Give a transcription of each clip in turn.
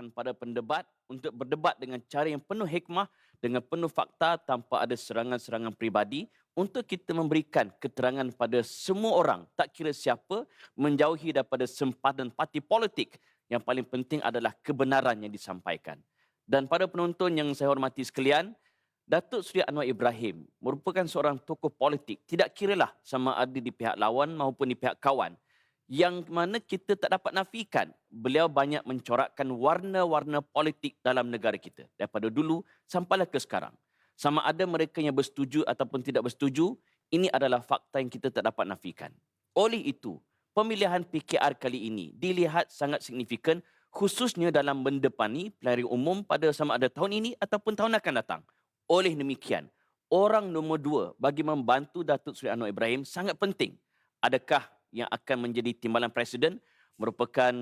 menggalakkan para pendebat untuk berdebat dengan cara yang penuh hikmah, dengan penuh fakta tanpa ada serangan-serangan peribadi untuk kita memberikan keterangan pada semua orang, tak kira siapa, menjauhi daripada sempadan parti politik. Yang paling penting adalah kebenaran yang disampaikan. Dan para penonton yang saya hormati sekalian, Datuk Seri Anwar Ibrahim merupakan seorang tokoh politik, tidak kiralah sama ada di pihak lawan maupun di pihak kawan, yang mana kita tak dapat nafikan beliau banyak mencorakkan warna-warna politik dalam negara kita daripada dulu sampailah ke sekarang. Sama ada mereka yang bersetuju ataupun tidak bersetuju, ini adalah fakta yang kita tak dapat nafikan. Oleh itu, pemilihan PKR kali ini dilihat sangat signifikan, khususnya dalam mendepani pilihan raya umum pada sama ada tahun ini ataupun tahun akan datang. Oleh demikian, orang nombor 2 bagi membantu Datuk Seri Anwar Ibrahim sangat penting. Adakah yang akan menjadi timbalan presiden merupakan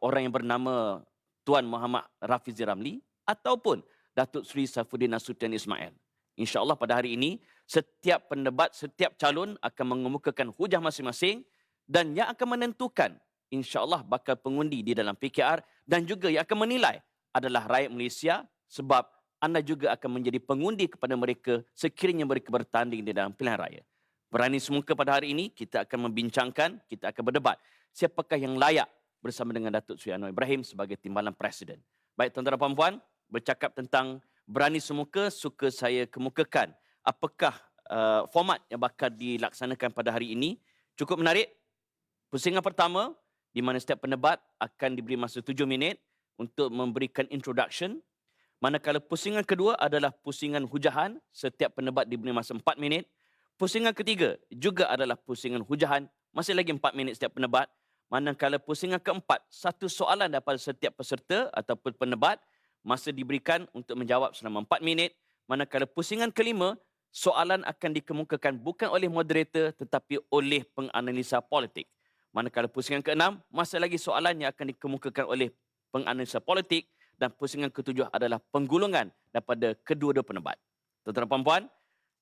orang yang bernama Tuan Muhammad Rafizi Ramli ataupun Datuk Seri Saifuddin Nasution Ismail. InsyaAllah pada hari ini, setiap pendebat, setiap calon akan mengemukakan hujah masing-masing dan yang akan menentukan insyaAllah bakal pengundi di dalam PKR dan juga yang akan menilai adalah rakyat Malaysia sebab anda juga akan menjadi pengundi kepada mereka sekiranya mereka bertanding di dalam pilihan raya. Berani semuka pada hari ini, kita akan membincangkan, kita akan berdebat siapakah yang layak bersama dengan Datuk Seri Anwar Ibrahim sebagai timbalan presiden. Baik tuan-tuan dan puan-puan, bercakap tentang berani semuka, suka saya kemukakan apakah format yang bakal dilaksanakan pada hari ini. Cukup menarik. Pusingan pertama, di mana setiap pendebat akan diberi masa 7 minit untuk memberikan introduction. Manakala pusingan kedua adalah pusingan hujahan, setiap pendebat diberi masa 4 minit. Pusingan ketiga juga adalah pusingan hujahan, masih lagi 4 minit setiap pendebat. Manakala pusingan keempat, satu soalan daripada setiap peserta ataupun pendebat, masa diberikan untuk menjawab selama 4 minit. Manakala pusingan kelima, soalan akan dikemukakan bukan oleh moderator tetapi oleh penganalisa politik. Manakala pusingan keenam, masih lagi soalan yang akan dikemukakan oleh penganalisa politik. Dan pusingan ketujuh adalah penggulungan daripada kedua-dua penebat. Tuan-tuan dan puan-puan,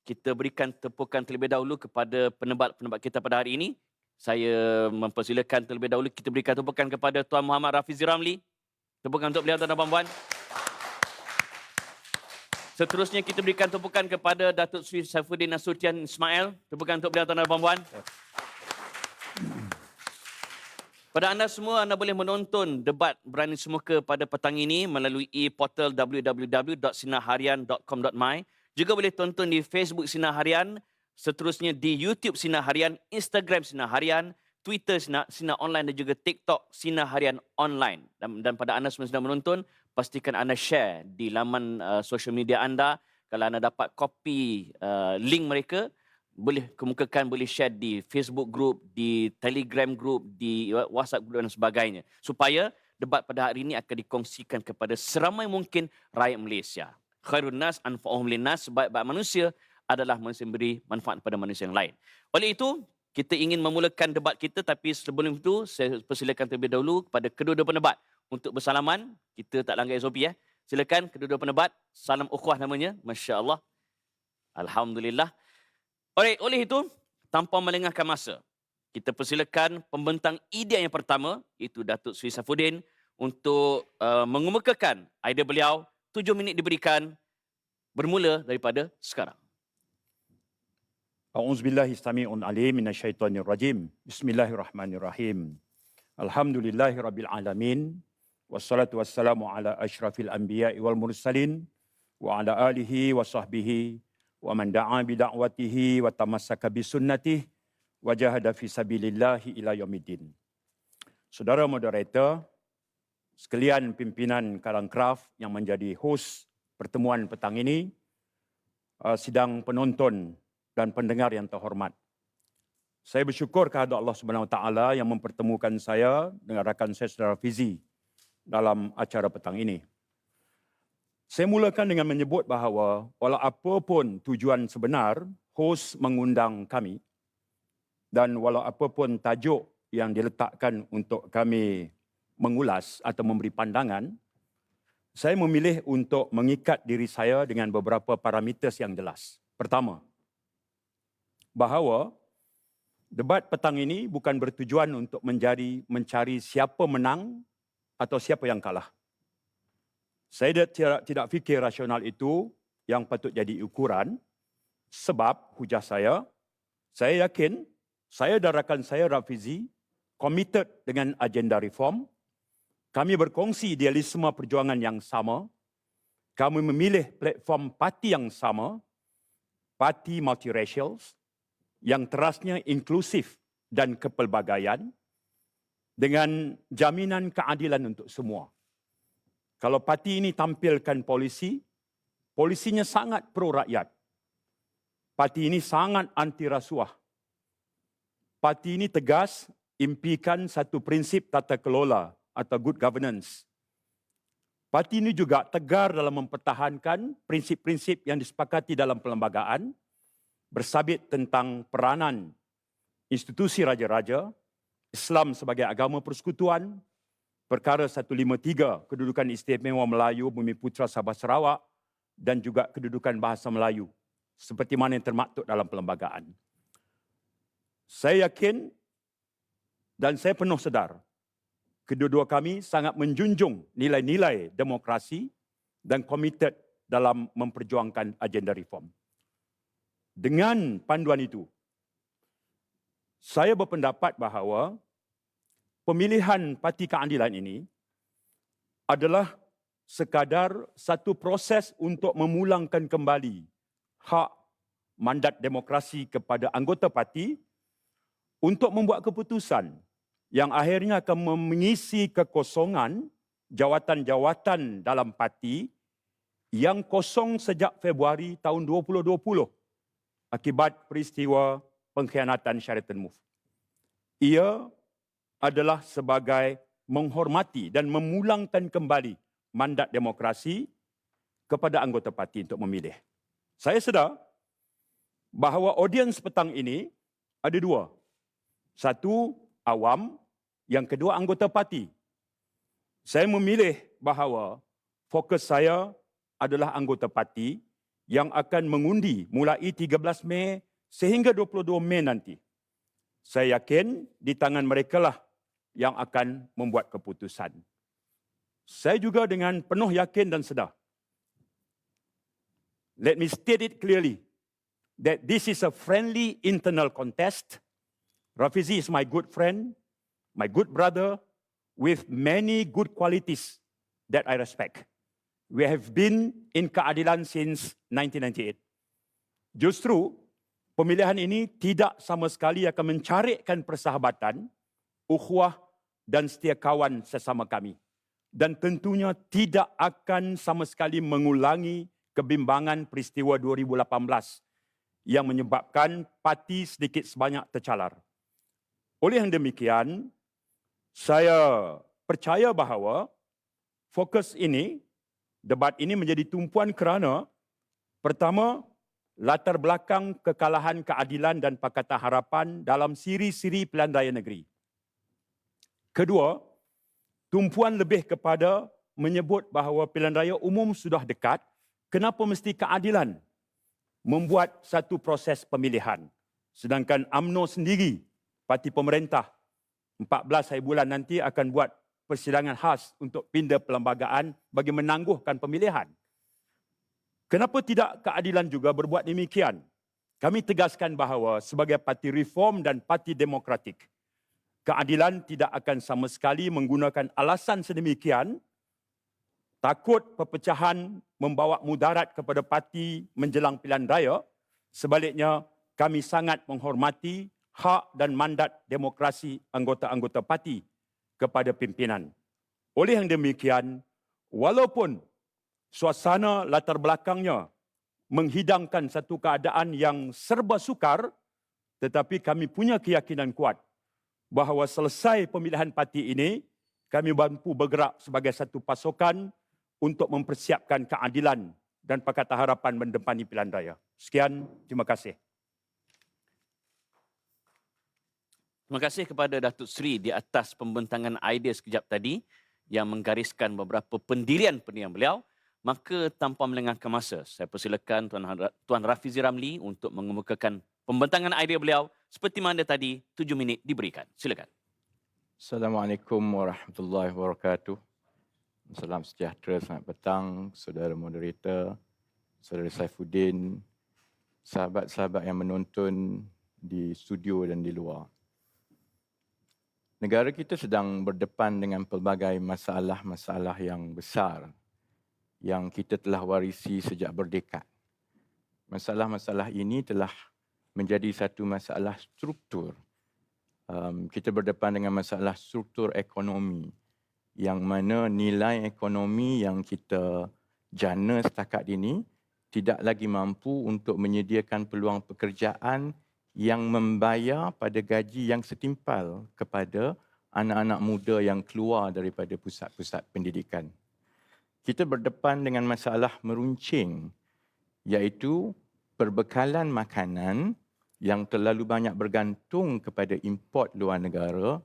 kita berikan tepukan terlebih dahulu kepada penebat-penebat kita pada hari ini. Saya mempersilakan terlebih dahulu kita berikan tepukan kepada Tuan Muhammad Rafizi Ramli. Tepukan untuk beliau, tuan-tuan dan puan-puan. Seterusnya kita berikan tepukan kepada Datuk Seri Saifuddin Nasution Ismail. Tepukan untuk beliau, tuan-tuan dan puan-puan. Pada anda semua, anda boleh menonton debat berani semuka pada petang ini melalui portal www.sinarharian.com.my. Juga boleh tonton di Facebook Sinar Harian, seterusnya di YouTube Sinar Harian, Instagram Sinar Harian, Twitter Sinar Online dan juga TikTok Sinar Harian Online. Dan pada anda semua sedang menonton, pastikan anda share di laman social media anda. Kalau anda dapat kopi link mereka, boleh kemukakan, boleh share di Facebook group, di Telegram group, di WhatsApp group dan sebagainya. Supaya debat pada hari ini akan dikongsikan kepada seramai mungkin rakyat Malaysia. Khairun nas anfa'uhum linnas, sebaik-baik manusia adalah manusia yang beri manfaat kepada manusia yang lain. Oleh itu, kita ingin memulakan debat kita, tapi sebelum itu saya persilakan terlebih dahulu kepada kedua-dua penebat untuk bersalaman. Kita tak langgar SOP ya. Silakan kedua-dua penebat, salam ukhuwah namanya. Masya-Allah. Alhamdulillah. Oleh itu, tanpa melengahkan masa, kita persilakan pembentang idea yang pertama, iaitu Datuk Seri Saifuddin, untuk mengemukakan idea beliau. 7 minit diberikan, bermula daripada sekarang. A'udzubillahi sami'un alim minasyaitonir rajim. Bismillahirrahmanirrahim. Alhamdulillahirabbil alamin. Wassalatu wassalamu ala asyrafil anbiya'i wal mursalin wa ala alihi wa sahbihi wa man da'a bi da'watihi wa tamassaka bi sunnatihi wa jahada fi sabilillahi ila yaumiddin. Saudara moderator, sekalian pimpinan Karangkraf yang menjadi hos pertemuan petang ini, sidang penonton dan pendengar yang terhormat. Saya bersyukur kepada Allah Subhanahu Wa Taala yang mempertemukan saya dengan rakan saya Saudara Fizi dalam acara petang ini. Saya mulakan dengan menyebut bahawa walau apa pun tujuan sebenar hos mengundang kami dan walau apa pun tajuk yang diletakkan untuk kami mengulas atau memberi pandangan, saya memilih untuk mengikat diri saya dengan beberapa parameter yang jelas. Pertama, bahawa debat petang ini bukan bertujuan untuk mencari siapa menang atau siapa yang kalah. Saya tidak fikir rasional itu yang patut jadi ukuran, sebab hujah saya yakin saya dan rakan saya Rafizi committed dengan agenda reform. Kami berkongsi idealisme perjuangan yang sama. Kami memilih platform parti yang sama, parti multiracial, yang terasnya inklusif dan kepelbagaian, dengan jaminan keadilan untuk semua. Kalau parti ini tampilkan polisinya sangat pro rakyat. Parti ini sangat anti rasuah. Parti ini tegas impikan satu prinsip tata kelola atau good governance. Parti ini juga tegar dalam mempertahankan prinsip-prinsip yang disepakati dalam perlembagaan, bersabit tentang peranan institusi raja-raja, Islam sebagai agama persekutuan, perkara 153 kedudukan istimewa Melayu Bumi Putra Sabah Sarawak dan juga kedudukan bahasa Melayu seperti mana yang termaktub dalam perlembagaan. Saya yakin dan saya penuh sedar kedua-dua kami sangat menjunjung nilai-nilai demokrasi dan komited dalam memperjuangkan agenda reform. Dengan panduan itu, saya berpendapat bahawa pemilihan Parti Keadilan ini adalah sekadar satu proses untuk memulangkan kembali hak mandat demokrasi kepada anggota parti untuk membuat keputusan yang akhirnya akan mengisi kekosongan jawatan-jawatan dalam parti yang kosong sejak Februari tahun 2020 akibat peristiwa pengkhianatan Sheraton Move. Ia adalah sebagai menghormati dan memulangkan kembali mandat demokrasi kepada anggota parti untuk memilih. Saya sedar bahawa audiens petang ini ada dua. Satu, awam. Yang kedua, anggota parti. Saya memilih bahawa fokus saya adalah anggota parti yang akan mengundi mulai 13 Mei sehingga 22 Mei nanti. Saya yakin di tangan mereka lah yang akan membuat keputusan. Saya juga dengan penuh yakin dan sedar. Let me state it clearly that this is a friendly internal contest. Rafizi is my good friend, my good brother, with many good qualities that I respect. We have been in keadilan since 1998. Justru, pemilihan ini tidak sama sekali akan mencarikan persahabatan, ukhuwah dan setia kawan sesama kami. Dan tentunya tidak akan sama sekali mengulangi kebimbangan peristiwa 2018 yang menyebabkan parti sedikit sebanyak tercalar. Oleh yang demikian, saya percaya bahawa fokus ini, debat ini menjadi tumpuan kerana pertama, latar belakang kekalahan keadilan dan Pakatan Harapan dalam siri-siri pilihan raya negeri. Kedua, tumpuan lebih kepada menyebut bahawa pilihan raya umum sudah dekat, kenapa mesti keadilan membuat satu proses pemilihan. Sedangkan UMNO sendiri, parti pemerintah, 14 hari bulan nanti akan buat persidangan khas untuk pindah perlembagaan bagi menangguhkan pemilihan. Kenapa tidak keadilan juga berbuat demikian? Kami tegaskan bahawa sebagai parti reform dan parti demokratik, keadilan tidak akan sama sekali menggunakan alasan sedemikian, takut perpecahan membawa mudarat kepada parti menjelang pilihan raya. Sebaliknya, kami sangat menghormati hak dan mandat demokrasi anggota-anggota parti kepada pimpinan. Oleh yang demikian, walaupun suasana latar belakangnya menghidangkan satu keadaan yang serba sukar, tetapi kami punya keyakinan kuat bahawa selesai pemilihan parti ini, kami mampu bergerak sebagai satu pasukan untuk mempersiapkan keadilan dan Pakatan Harapan mendepani pilihan raya. Sekian, terima kasih. Terima kasih kepada Datuk Seri di atas pembentangan idea sekejap tadi yang menggariskan beberapa pendirian-pendirian beliau. Maka tanpa melengahkan masa, saya persilakan Tuan Rafizi Ramli untuk mengemukakan pembentangan idea beliau seperti mana tadi 7 minit diberikan. Silakan. Assalamualaikum warahmatullahi wabarakatuh. Salam sejahtera, selamat petang, saudara moderator, saudara Saifuddin, sahabat-sahabat yang menonton di studio dan di luar. Negara kita sedang berdepan dengan pelbagai masalah-masalah yang besar yang kita telah warisi sejak berdekat. Masalah-masalah ini telah menjadi satu masalah struktur. Kita berdepan dengan masalah struktur ekonomi, yang mana nilai ekonomi yang kita jana setakat ini tidak lagi mampu untuk menyediakan peluang pekerjaan yang membayar pada gaji yang setimpal kepada anak-anak muda yang keluar daripada pusat-pusat pendidikan. Kita berdepan dengan masalah meruncing, iaitu perbekalan makanan yang terlalu banyak bergantung kepada import luar negara,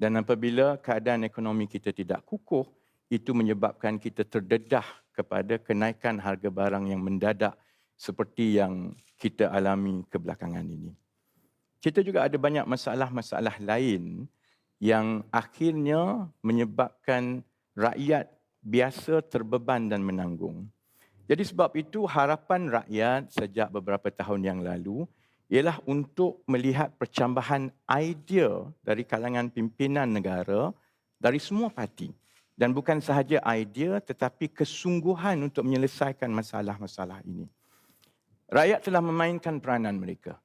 dan apabila keadaan ekonomi kita tidak kukuh, itu menyebabkan kita terdedah kepada kenaikan harga barang yang mendadak seperti yang kita alami kebelakangan ini. Kita juga ada banyak masalah-masalah lain yang akhirnya menyebabkan rakyat biasa terbeban dan menanggung. Jadi sebab itu harapan rakyat sejak beberapa tahun yang lalu ialah untuk melihat percambahan idea dari kalangan pimpinan negara dari semua parti. Dan bukan sahaja idea tetapi kesungguhan untuk menyelesaikan masalah-masalah ini. Rakyat telah memainkan peranan mereka.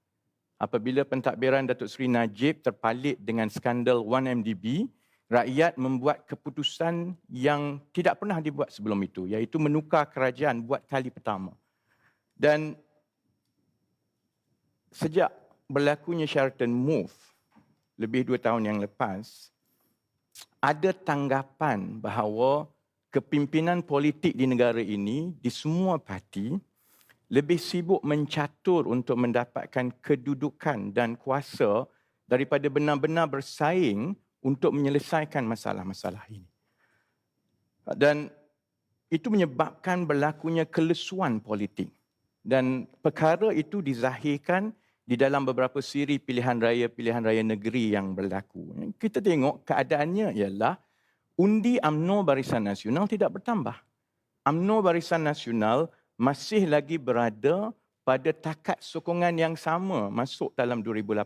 Apabila pentadbiran Datuk Seri Najib terpalit dengan skandal 1MDB, rakyat membuat keputusan yang tidak pernah dibuat sebelum itu, iaitu menukar kerajaan buat kali pertama. Dan sejak berlakunya Sheraton Move lebih 2 tahun yang lepas, ada tanggapan bahawa kepimpinan politik di negara ini, di semua parti, lebih sibuk mencatur untuk mendapatkan kedudukan dan kuasa daripada benar-benar bersaing untuk menyelesaikan masalah-masalah ini. Dan itu menyebabkan berlakunya kelesuan politik. Dan perkara itu dizahirkan di dalam beberapa siri pilihan raya negeri yang berlaku. Kita tengok keadaannya ialah undi UMNO Barisan Nasional tidak bertambah. UMNO Barisan Nasional masih lagi berada pada takat sokongan yang sama masuk dalam 2018.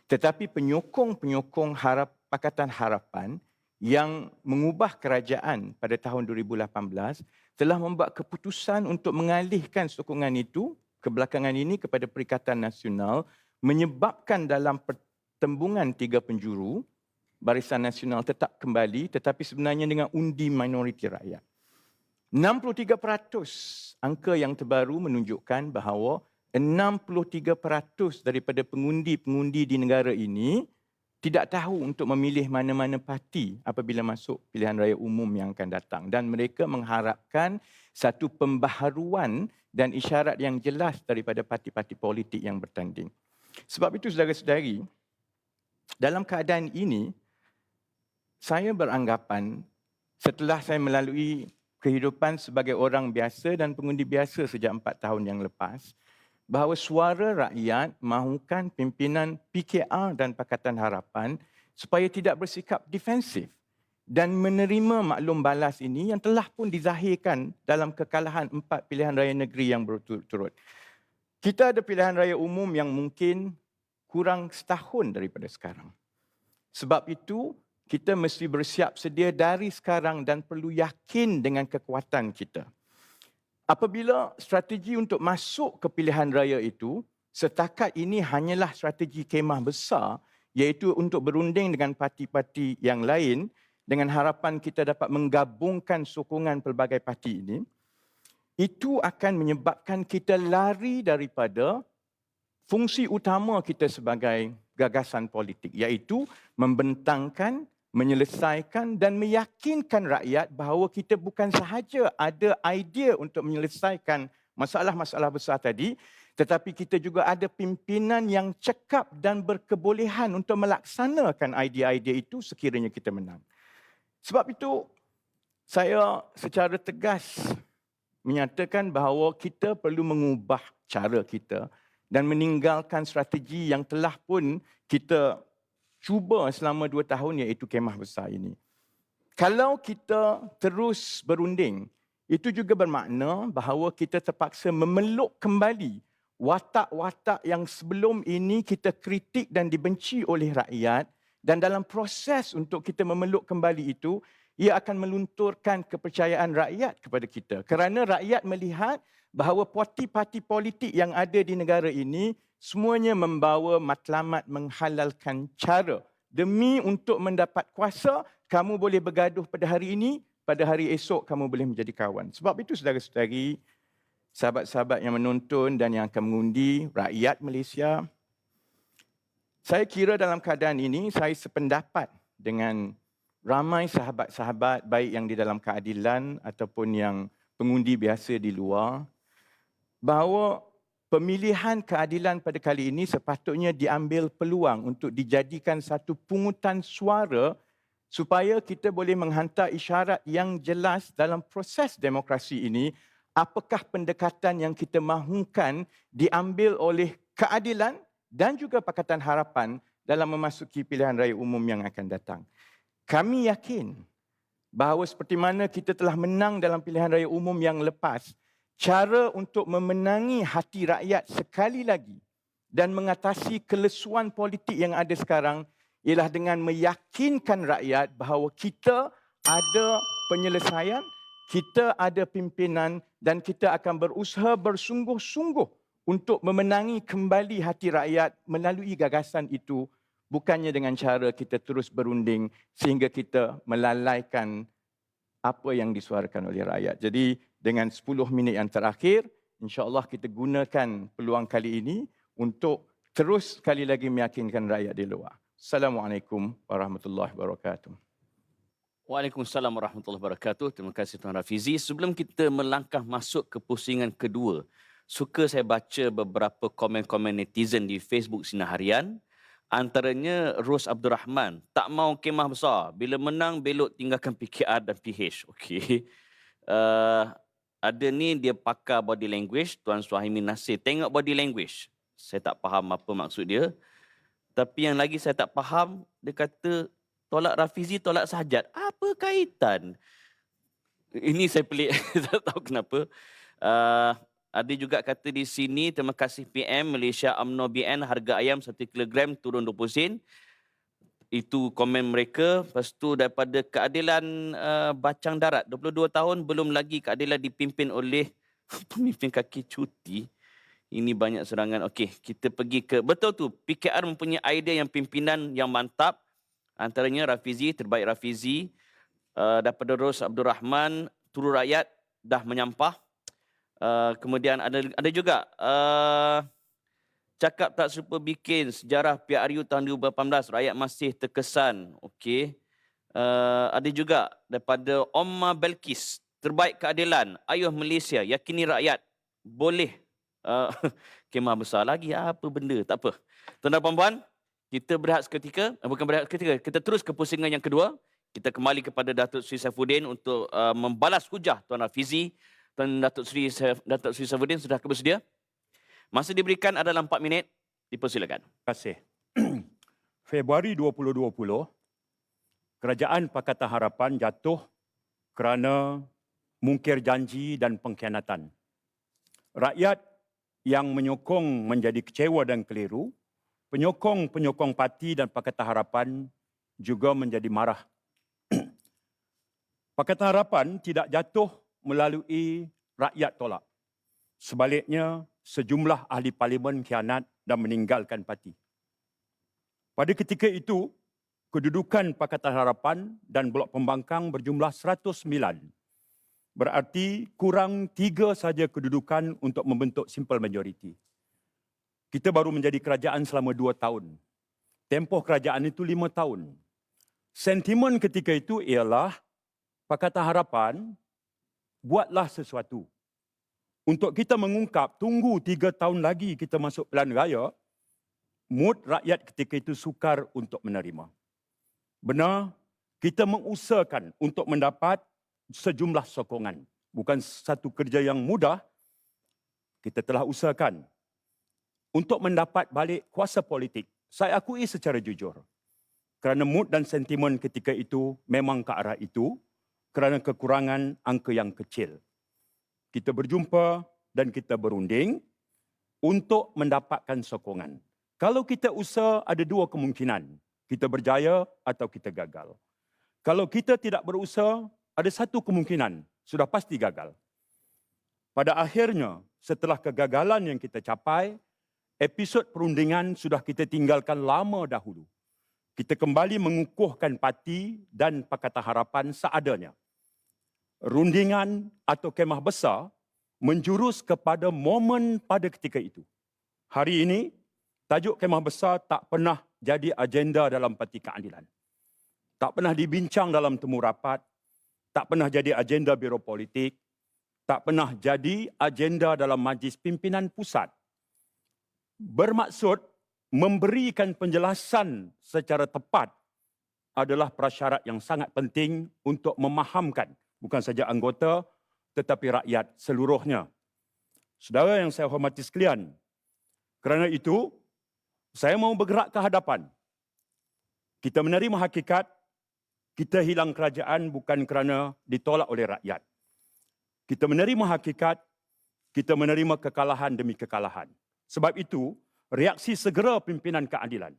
Tetapi penyokong-penyokong Pakatan Harapan yang mengubah kerajaan pada tahun 2018 telah membuat keputusan untuk mengalihkan sokongan itu kebelakangan ini kepada Perikatan Nasional, menyebabkan dalam pertembungan 3 penjuru, Barisan Nasional tetap kembali tetapi sebenarnya dengan undi minoriti rakyat. 63% angka yang terbaru menunjukkan bahawa 63% daripada pengundi-pengundi di negara ini tidak tahu untuk memilih mana-mana parti apabila masuk pilihan raya umum yang akan datang. Dan mereka mengharapkan satu pembaharuan dan isyarat yang jelas daripada parti-parti politik yang bertanding. Sebab itu saudara-saudari, dalam keadaan ini, saya beranggapan setelah saya melalui kehidupan sebagai orang biasa dan pengundi biasa sejak 4 tahun yang lepas, bahawa suara rakyat mahukan pimpinan PKR dan Pakatan Harapan supaya tidak bersikap defensif dan menerima maklum balas ini yang telah pun dizahirkan dalam kekalahan 4 pilihan raya negeri yang berturut-turut. Kita ada pilihan raya umum yang mungkin kurang setahun daripada sekarang. Sebab itu, kita mesti bersiap sedia dari sekarang dan perlu yakin dengan kekuatan kita. Apabila strategi untuk masuk ke pilihan raya itu, setakat ini hanyalah strategi kemah besar, iaitu untuk berunding dengan parti-parti yang lain, dengan harapan kita dapat menggabungkan sokongan pelbagai parti ini, itu akan menyebabkan kita lari daripada fungsi utama kita sebagai gagasan politik, iaitu membentangkan, menyelesaikan dan meyakinkan rakyat bahawa kita bukan sahaja ada idea untuk menyelesaikan masalah-masalah besar tadi, tetapi kita juga ada pimpinan yang cekap dan berkebolehan untuk melaksanakan idea-idea itu sekiranya kita menang. Sebab itu, saya secara tegas menyatakan bahawa kita perlu mengubah cara kita dan meninggalkan strategi yang telah pun kita cuba selama 2 tahun, iaitu kemah besar ini. Kalau kita terus berunding, itu juga bermakna bahawa kita terpaksa memeluk kembali watak-watak yang sebelum ini kita kritik dan dibenci oleh rakyat, dan dalam proses untuk kita memeluk kembali itu, ia akan melunturkan kepercayaan rakyat kepada kita. Kerana rakyat melihat bahawa parti-parti politik yang ada di negara ini semuanya membawa matlamat menghalalkan cara. Demi untuk mendapat kuasa, kamu boleh bergaduh pada hari ini, pada hari esok kamu boleh menjadi kawan. Sebab itu saudara-saudari, sahabat-sahabat yang menonton dan yang akan mengundi, rakyat Malaysia, saya kira dalam keadaan ini saya sependapat dengan ramai sahabat-sahabat baik yang di dalam keadilan ataupun yang pengundi biasa di luar, bahawa pemilihan keadilan pada kali ini sepatutnya diambil peluang untuk dijadikan satu pungutan suara supaya kita boleh menghantar isyarat yang jelas dalam proses demokrasi ini, apakah pendekatan yang kita mahukan diambil oleh keadilan dan juga Pakatan Harapan dalam memasuki pilihan raya umum yang akan datang. Kami yakin bahawa seperti mana kita telah menang dalam pilihan raya umum yang lepas, cara untuk memenangi hati rakyat sekali lagi dan mengatasi kelesuan politik yang ada sekarang ialah dengan meyakinkan rakyat bahawa kita ada penyelesaian, kita ada pimpinan dan kita akan berusaha bersungguh-sungguh untuk memenangi kembali hati rakyat melalui gagasan itu, bukannya dengan cara kita terus berunding sehingga kita melalaikan apa yang disuarakan oleh rakyat. Jadi dengan 10 minit yang terakhir, insya-Allah kita gunakan peluang kali ini untuk terus sekali lagi meyakinkan rakyat di luar. Assalamualaikum warahmatullahi wabarakatuh. Waalaikumsalam warahmatullahi wabarakatuh. Terima kasih Tuan Rafizi. Sebelum kita melangkah masuk ke pusingan kedua, suka saya baca beberapa komen-komen netizen di Facebook Sinar Harian. Antaranya Ros Abdul Rahman, tak mau kemah besar. Bila menang belok tinggalkan PKR dan PH. Okey. Ada ni dia pakar body language, Tuan Suhaimin Nasir. Tengok body language. Saya tak faham apa maksud dia. Tapi yang lagi saya tak faham, dia kata tolak Rafizi, tolak Sajat. Apa kaitan? Ini saya pelik, tak tahu kenapa. Ada juga kata di sini, terima kasih PM, Malaysia UMNO BN, harga ayam 1 kilogram turun 20 sen. Itu komen mereka. Lepas tu daripada keadilan Bacang Darat, 22 tahun belum lagi keadilan dipimpin oleh pemimpin kaki cuti. Ini banyak serangan. Okey, kita pergi ke, betul tu, PKR mempunyai idea yang pimpinan yang mantap. Antaranya Rafizi, terbaik Rafizi. Daripada Ros Abdul Rahman, Turu Rakyat dah menyampah. Kemudian ada juga cakap tak serupa bikin sejarah PRU tahun 2018, rakyat masih terkesan. Okey. Ada juga daripada Omma Belkis, terbaik keadilan, ayuh Malaysia, yakini rakyat boleh kemah besar lagi, apa benda, tak apa. Tuan dan puan-puan, kita berehat seketika, bukan berehat seketika, kita terus ke pusingan yang kedua. Kita kembali kepada Datuk Seri Saifuddin untuk membalas hujah Tuan Rafizi. Tuan Datuk Seri Saifuddin sudah bersedia? Masa diberikan adalah 4 minit, dipersilakan. Terima kasih. Februari 2020, Kerajaan Pakatan Harapan jatuh kerana mungkir janji dan pengkhianatan. Rakyat yang menyokong menjadi kecewa dan keliru, penyokong-penyokong parti dan Pakatan Harapan juga menjadi marah. Pakatan Harapan tidak jatuh melalui rakyat tolak. Sebaliknya, sejumlah ahli parlimen khianat dan meninggalkan parti. Pada ketika itu, kedudukan Pakatan Harapan dan Blok Pembangkang berjumlah 109. Berarti kurang 3 saja kedudukan untuk membentuk simple majority. Kita baru menjadi kerajaan selama 2 tahun. Tempoh kerajaan itu 5 tahun. Sentimen ketika itu ialah Pakatan Harapan buatlah sesuatu. Untuk kita mengungkap, tunggu 3 tahun lagi kita masuk pilihan raya, mood rakyat ketika itu sukar untuk menerima. Benar, kita mengusahakan untuk mendapat sejumlah sokongan. Bukan satu kerja yang mudah, kita telah usahakan untuk mendapat balik kuasa politik. Saya akui secara jujur, kerana mood dan sentimen ketika itu memang ke arah itu, kerana kekurangan angka yang kecil. Kita berjumpa dan kita berunding untuk mendapatkan sokongan. Kalau kita usaha, ada dua kemungkinan. Kita berjaya atau kita gagal. Kalau kita tidak berusaha, ada satu kemungkinan, sudah pasti gagal. Pada akhirnya, setelah kegagalan yang kita capai, episod perundingan sudah kita tinggalkan lama dahulu. Kita kembali mengukuhkan parti dan Pakatan Harapan seadanya. Rundingan atau kemah besar menjurus kepada momen pada ketika itu. Hari ini, tajuk kemah besar tak pernah jadi agenda dalam Parti Keadilan. Tak pernah dibincang dalam temu rapat, tak pernah jadi agenda biro politik, tak pernah jadi agenda dalam majlis pimpinan pusat. Bermaksud memberikan penjelasan secara tepat adalah prasyarat yang sangat penting untuk memahamkan bukan saja anggota tetapi rakyat seluruhnya. Saudara yang saya hormati sekalian, kerana itu saya mau bergerak ke hadapan. Kita menerima hakikat, kita hilang kerajaan bukan kerana ditolak oleh rakyat. Kita menerima hakikat, kita menerima kekalahan demi kekalahan. Sebab itu, reaksi segera pimpinan keadilan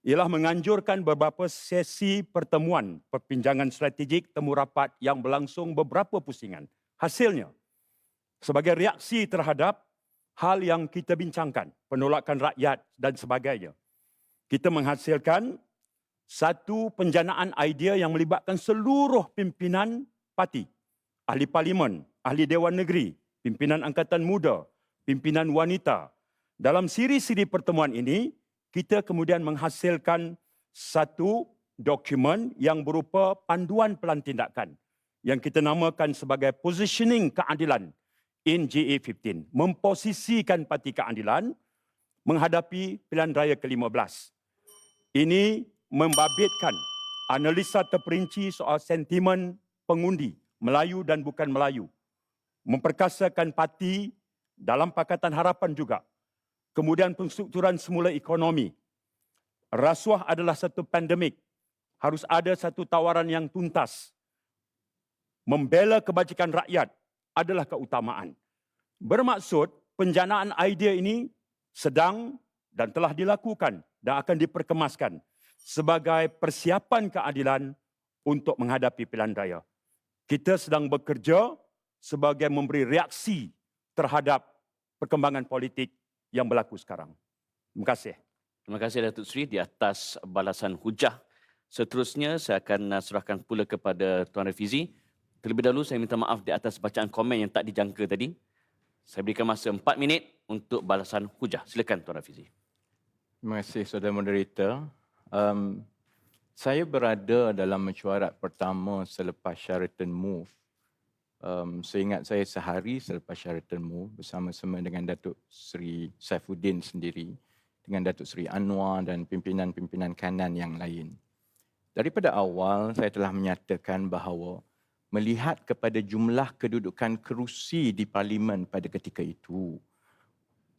ialah menganjurkan beberapa sesi pertemuan perbincangan strategik temu rapat yang berlangsung beberapa pusingan. Hasilnya, sebagai reaksi terhadap hal yang kita bincangkan, penolakan rakyat dan sebagainya, kita menghasilkan satu penjanaan idea yang melibatkan seluruh pimpinan parti, ahli parlimen, ahli Dewan Negeri, pimpinan Angkatan Muda, pimpinan wanita. Dalam siri-siri pertemuan ini, kita kemudian menghasilkan satu dokumen yang berupa panduan pelan tindakan yang kita namakan sebagai Positioning Keadilan in GA15. Memposisikan Parti Keadilan menghadapi pilihan raya ke-15. Ini membabitkan analisa terperinci soal sentimen pengundi Melayu dan bukan Melayu. Memperkasakan parti dalam Pakatan Harapan juga. Kemudian penstrukturan semula ekonomi. Rasuah adalah satu pandemik. Harus ada satu tawaran yang tuntas. Membela kebajikan rakyat adalah keutamaan. Bermaksud penjanaan idea ini sedang dan telah dilakukan dan akan diperkemaskan sebagai persiapan keadilan untuk menghadapi pilihan raya. Kita sedang bekerja sebagai memberi reaksi terhadap perkembangan politik yang berlaku sekarang. Terima kasih. Terima kasih Datuk Seri di atas balasan hujah. Seterusnya saya akan serahkan pula kepada Tuan Rafizi. Terlebih dahulu saya minta maaf di atas bacaan komen yang tak dijangka tadi. Saya berikan masa 4 minit untuk balasan hujah. Silakan Tuan Rafizi. Terima kasih Saudara Moderator. Saya berada dalam mesyuarat pertama selepas Sheraton Move. Seingat saya sehari selepas Sheraton Move bersama-sama dengan Datuk Seri Saifuddin sendiri, dengan Datuk Seri Anwar dan pimpinan-pimpinan kanan yang lain. Daripada awal saya telah menyatakan bahawa melihat kepada jumlah kedudukan kerusi di Parlimen pada ketika itu,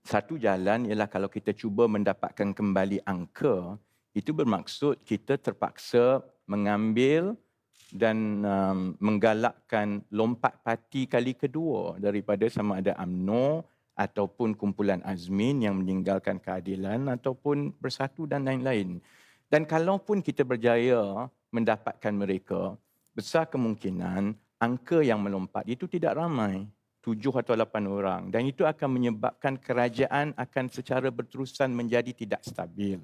satu jalan ialah kalau kita cuba mendapatkan kembali angka, itu bermaksud kita terpaksa mengambil dan menggalakkan lompat parti kali kedua daripada sama ada UMNO ataupun kumpulan Azmin yang meninggalkan keadilan ataupun Bersatu dan lain-lain. Dan kalaupun kita berjaya mendapatkan mereka, besar kemungkinan angka yang melompat itu tidak ramai. 7 atau 8 orang, dan itu akan menyebabkan kerajaan akan secara berterusan menjadi tidak stabil.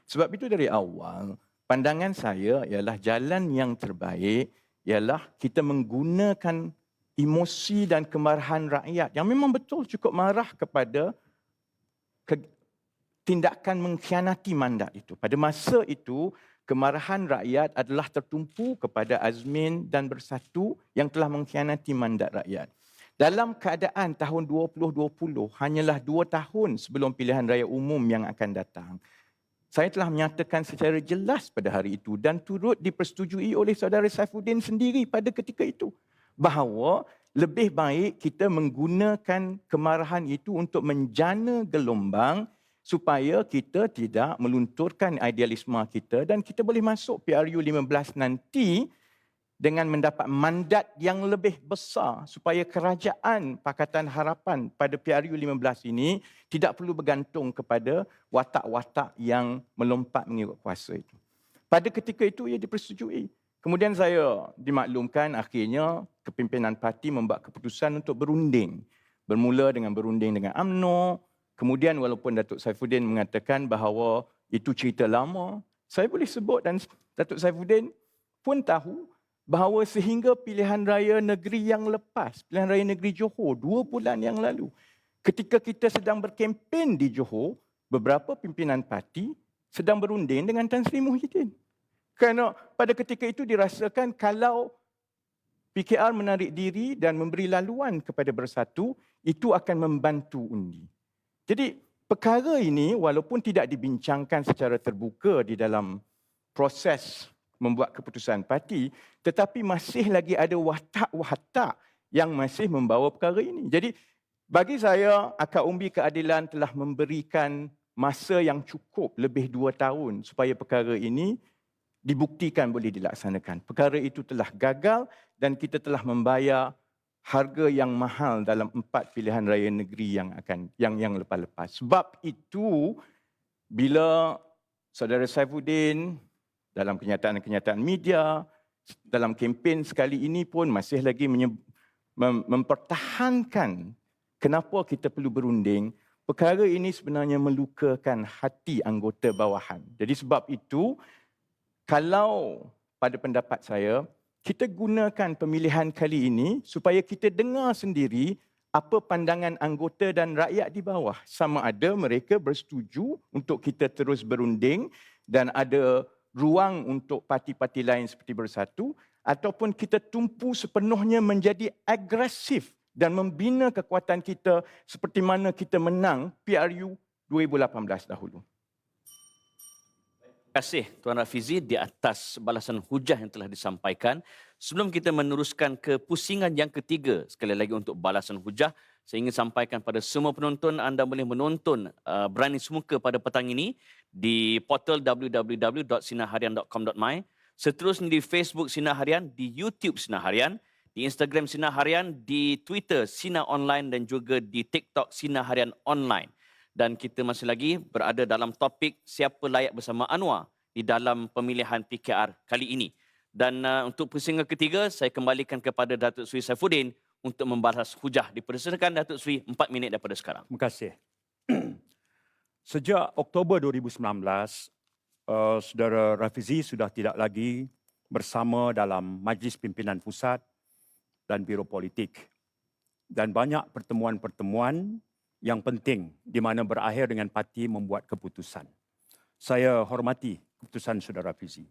Sebab itu dari awal, pandangan saya ialah jalan yang terbaik ialah kita menggunakan emosi dan kemarahan rakyat yang memang betul cukup marah kepada tindakan mengkhianati mandat itu. Pada masa itu, kemarahan rakyat adalah tertumpu kepada Azmin dan Bersatu yang telah mengkhianati mandat rakyat. Dalam keadaan tahun 2020, hanyalah 2 tahun sebelum pilihan raya umum yang akan datang, saya telah menyatakan secara jelas pada hari itu dan turut dipersetujui oleh Saudara Saifuddin sendiri pada ketika itu, bahawa lebih baik kita menggunakan kemarahan itu untuk menjana gelombang supaya kita tidak melunturkan idealisme kita dan kita boleh masuk PRU 15 nanti dengan mendapat mandat yang lebih besar supaya kerajaan Pakatan Harapan pada PRU 15 ini tidak perlu bergantung kepada watak-watak yang melompat mengikut kuasa itu. Pada ketika itu ia dipersetujui. Kemudian saya dimaklumkan akhirnya kepimpinan parti membuat keputusan untuk berunding. Bermula dengan berunding dengan UMNO. Kemudian walaupun Datuk Saifuddin mengatakan bahawa itu cerita lama, saya boleh sebut dan Datuk Saifuddin pun tahu bahawa sehingga pilihan raya negeri yang lepas, pilihan raya negeri Johor 2 bulan yang lalu, ketika kita sedang berkempen di Johor, beberapa pimpinan parti sedang berunding dengan Tan Sri Muhyiddin. Kerana pada ketika itu dirasakan kalau PKR menarik diri dan memberi laluan kepada Bersatu, itu akan membantu undi. Jadi perkara ini walaupun tidak dibincangkan secara terbuka di dalam proses membuat keputusan parti, tetapi masih lagi ada watak-watak yang masih membawa perkara ini. Jadi bagi saya, Akar Umbi Keadilan telah memberikan masa yang cukup lebih 2 tahun supaya perkara ini dibuktikan boleh dilaksanakan. Perkara itu telah gagal dan kita telah membayar harga yang mahal dalam 4 pilihan raya negeri yang lepas-lepas. Sebab itu bila Saudara Saifuddin dalam kenyataan-kenyataan media, dalam kempen sekali ini pun masih lagi mempertahankan kenapa kita perlu berunding, perkara ini sebenarnya melukakan hati anggota bawahan. Jadi sebab itu, kalau pada pendapat saya, kita gunakan pemilihan kali ini supaya kita dengar sendiri apa pandangan anggota dan rakyat di bawah. Sama ada mereka bersetuju untuk kita terus berunding dan ada ruang untuk parti-parti lain seperti Bersatu, ataupun kita tumpu sepenuhnya menjadi agresif dan membina kekuatan kita seperti mana kita menang PRU 2018 dahulu. Terima kasih Tuan Rafizi di atas balasan hujah yang telah disampaikan. Sebelum kita meneruskan ke pusingan yang ketiga, sekali lagi untuk balasan hujah, saya ingin sampaikan pada semua penonton, anda boleh menonton Berani Semuka pada petang ini di portal www.sinarharian.com.my, seterusnya di Facebook Sinar Harian, di YouTube Sinar Harian, di Instagram Sinar Harian, di Twitter Sinar Online dan juga di TikTok Sinar Harian Online. Dan kita masih lagi berada dalam topik siapa layak bersama Anwar di dalam pemilihan PKR kali ini. Dan untuk pusingan ketiga, saya kembalikan kepada Datuk Seri Saifuddin untuk membalas hujah. Dipersilakan Datuk Seri 4 minit daripada sekarang. Terima kasih. Sejak Oktober 2019, Saudara Rafizi sudah tidak lagi bersama dalam Majlis Pimpinan Pusat dan Biro Politik. Dan banyak pertemuan-pertemuan yang penting di mana berakhir dengan parti membuat keputusan. Saya hormati keputusan Saudara Rafizi.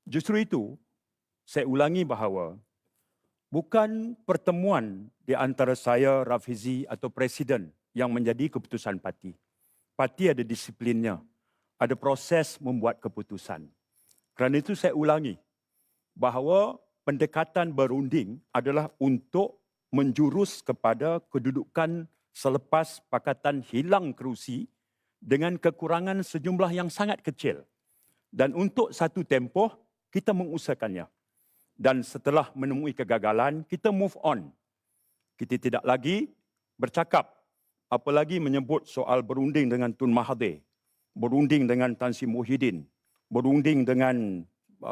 Justru itu, saya ulangi bahawa bukan pertemuan di antara saya, Rafizi atau Presiden yang menjadi keputusan parti. Parti ada disiplinnya, ada proses membuat keputusan. Kerana itu saya ulangi bahawa pendekatan berunding adalah untuk menjurus kepada kedudukan selepas Pakatan hilang kerusi dengan kekurangan sejumlah yang sangat kecil. Dan untuk satu tempoh, kita mengusahakannya. Dan setelah menemui kegagalan, kita move on. Kita tidak lagi bercakap, apalagi menyebut soal berunding dengan Tun Mahathir, berunding dengan Tan Sri Muhyiddin, berunding dengan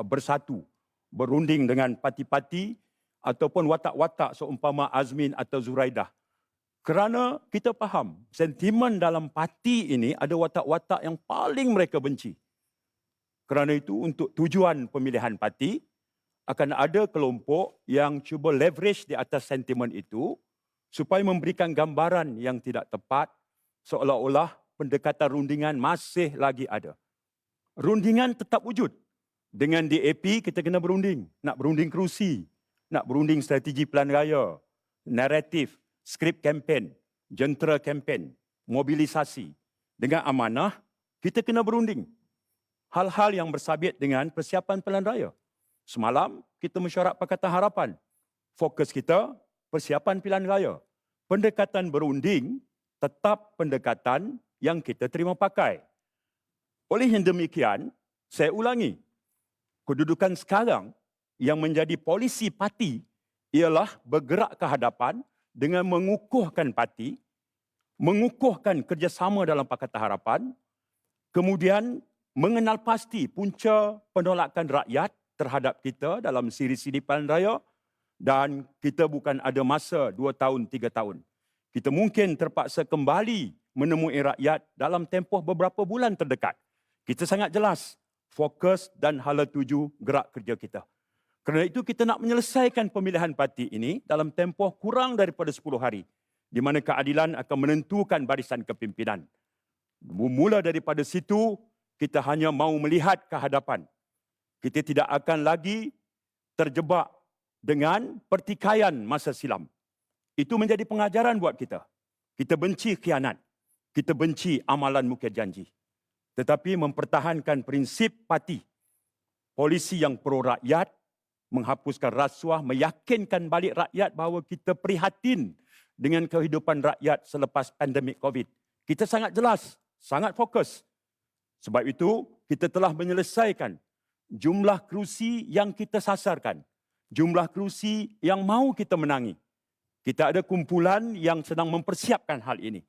Bersatu, berunding dengan parti-parti ataupun watak-watak seumpama Azmin atau Zuraidah. Kerana kita faham, sentimen dalam parti ini ada watak-watak yang paling mereka benci. Kerana itu untuk tujuan pemilihan parti, akan ada kelompok yang cuba leverage di atas sentimen itu supaya memberikan gambaran yang tidak tepat seolah-olah pendekatan rundingan masih lagi ada. Rundingan tetap wujud. Dengan DAP kita kena berunding. Nak berunding kerusi, nak berunding strategi pelan raya, naratif, skrip kempen, jentera kempen, mobilisasi. Dengan amanah, kita kena berunding. Hal-hal yang bersabit dengan persiapan pilihan raya. Semalam, kita mesyuarat Pakatan Harapan. Fokus kita, persiapan pilihan raya. Pendekatan berunding, tetap pendekatan yang kita terima pakai. Oleh yang demikian, saya ulangi, kedudukan sekarang yang menjadi polisi parti ialah bergerak ke hadapan dengan mengukuhkan parti, mengukuhkan kerjasama dalam Pakatan Harapan, kemudian mengenal pasti punca penolakan rakyat terhadap kita dalam siri-siri pilihan raya, dan kita bukan ada masa 2 tahun, 3 tahun. Kita mungkin terpaksa kembali menemui rakyat dalam tempoh beberapa bulan terdekat. Kita sangat jelas fokus dan hala tuju gerak kerja kita. Kerana itu kita nak menyelesaikan pemilihan parti ini dalam tempoh kurang daripada 10 hari, di mana keadilan akan menentukan barisan kepimpinan. Bermula daripada situ, kita hanya mahu melihat ke hadapan. Kita tidak akan lagi terjebak dengan pertikaian masa silam. Itu menjadi pengajaran buat kita. Kita benci khianat. Kita benci amalan mukir janji. Tetapi mempertahankan prinsip parti. Polisi yang pro rakyat, menghapuskan rasuah, meyakinkan balik rakyat bahawa kita prihatin dengan kehidupan rakyat selepas pandemik COVID. Kita sangat jelas, sangat fokus. Sebab itu, kita telah menyelesaikan jumlah kerusi yang kita sasarkan. Jumlah kerusi yang mahu kita menangi. Kita ada kumpulan yang sedang mempersiapkan hal ini.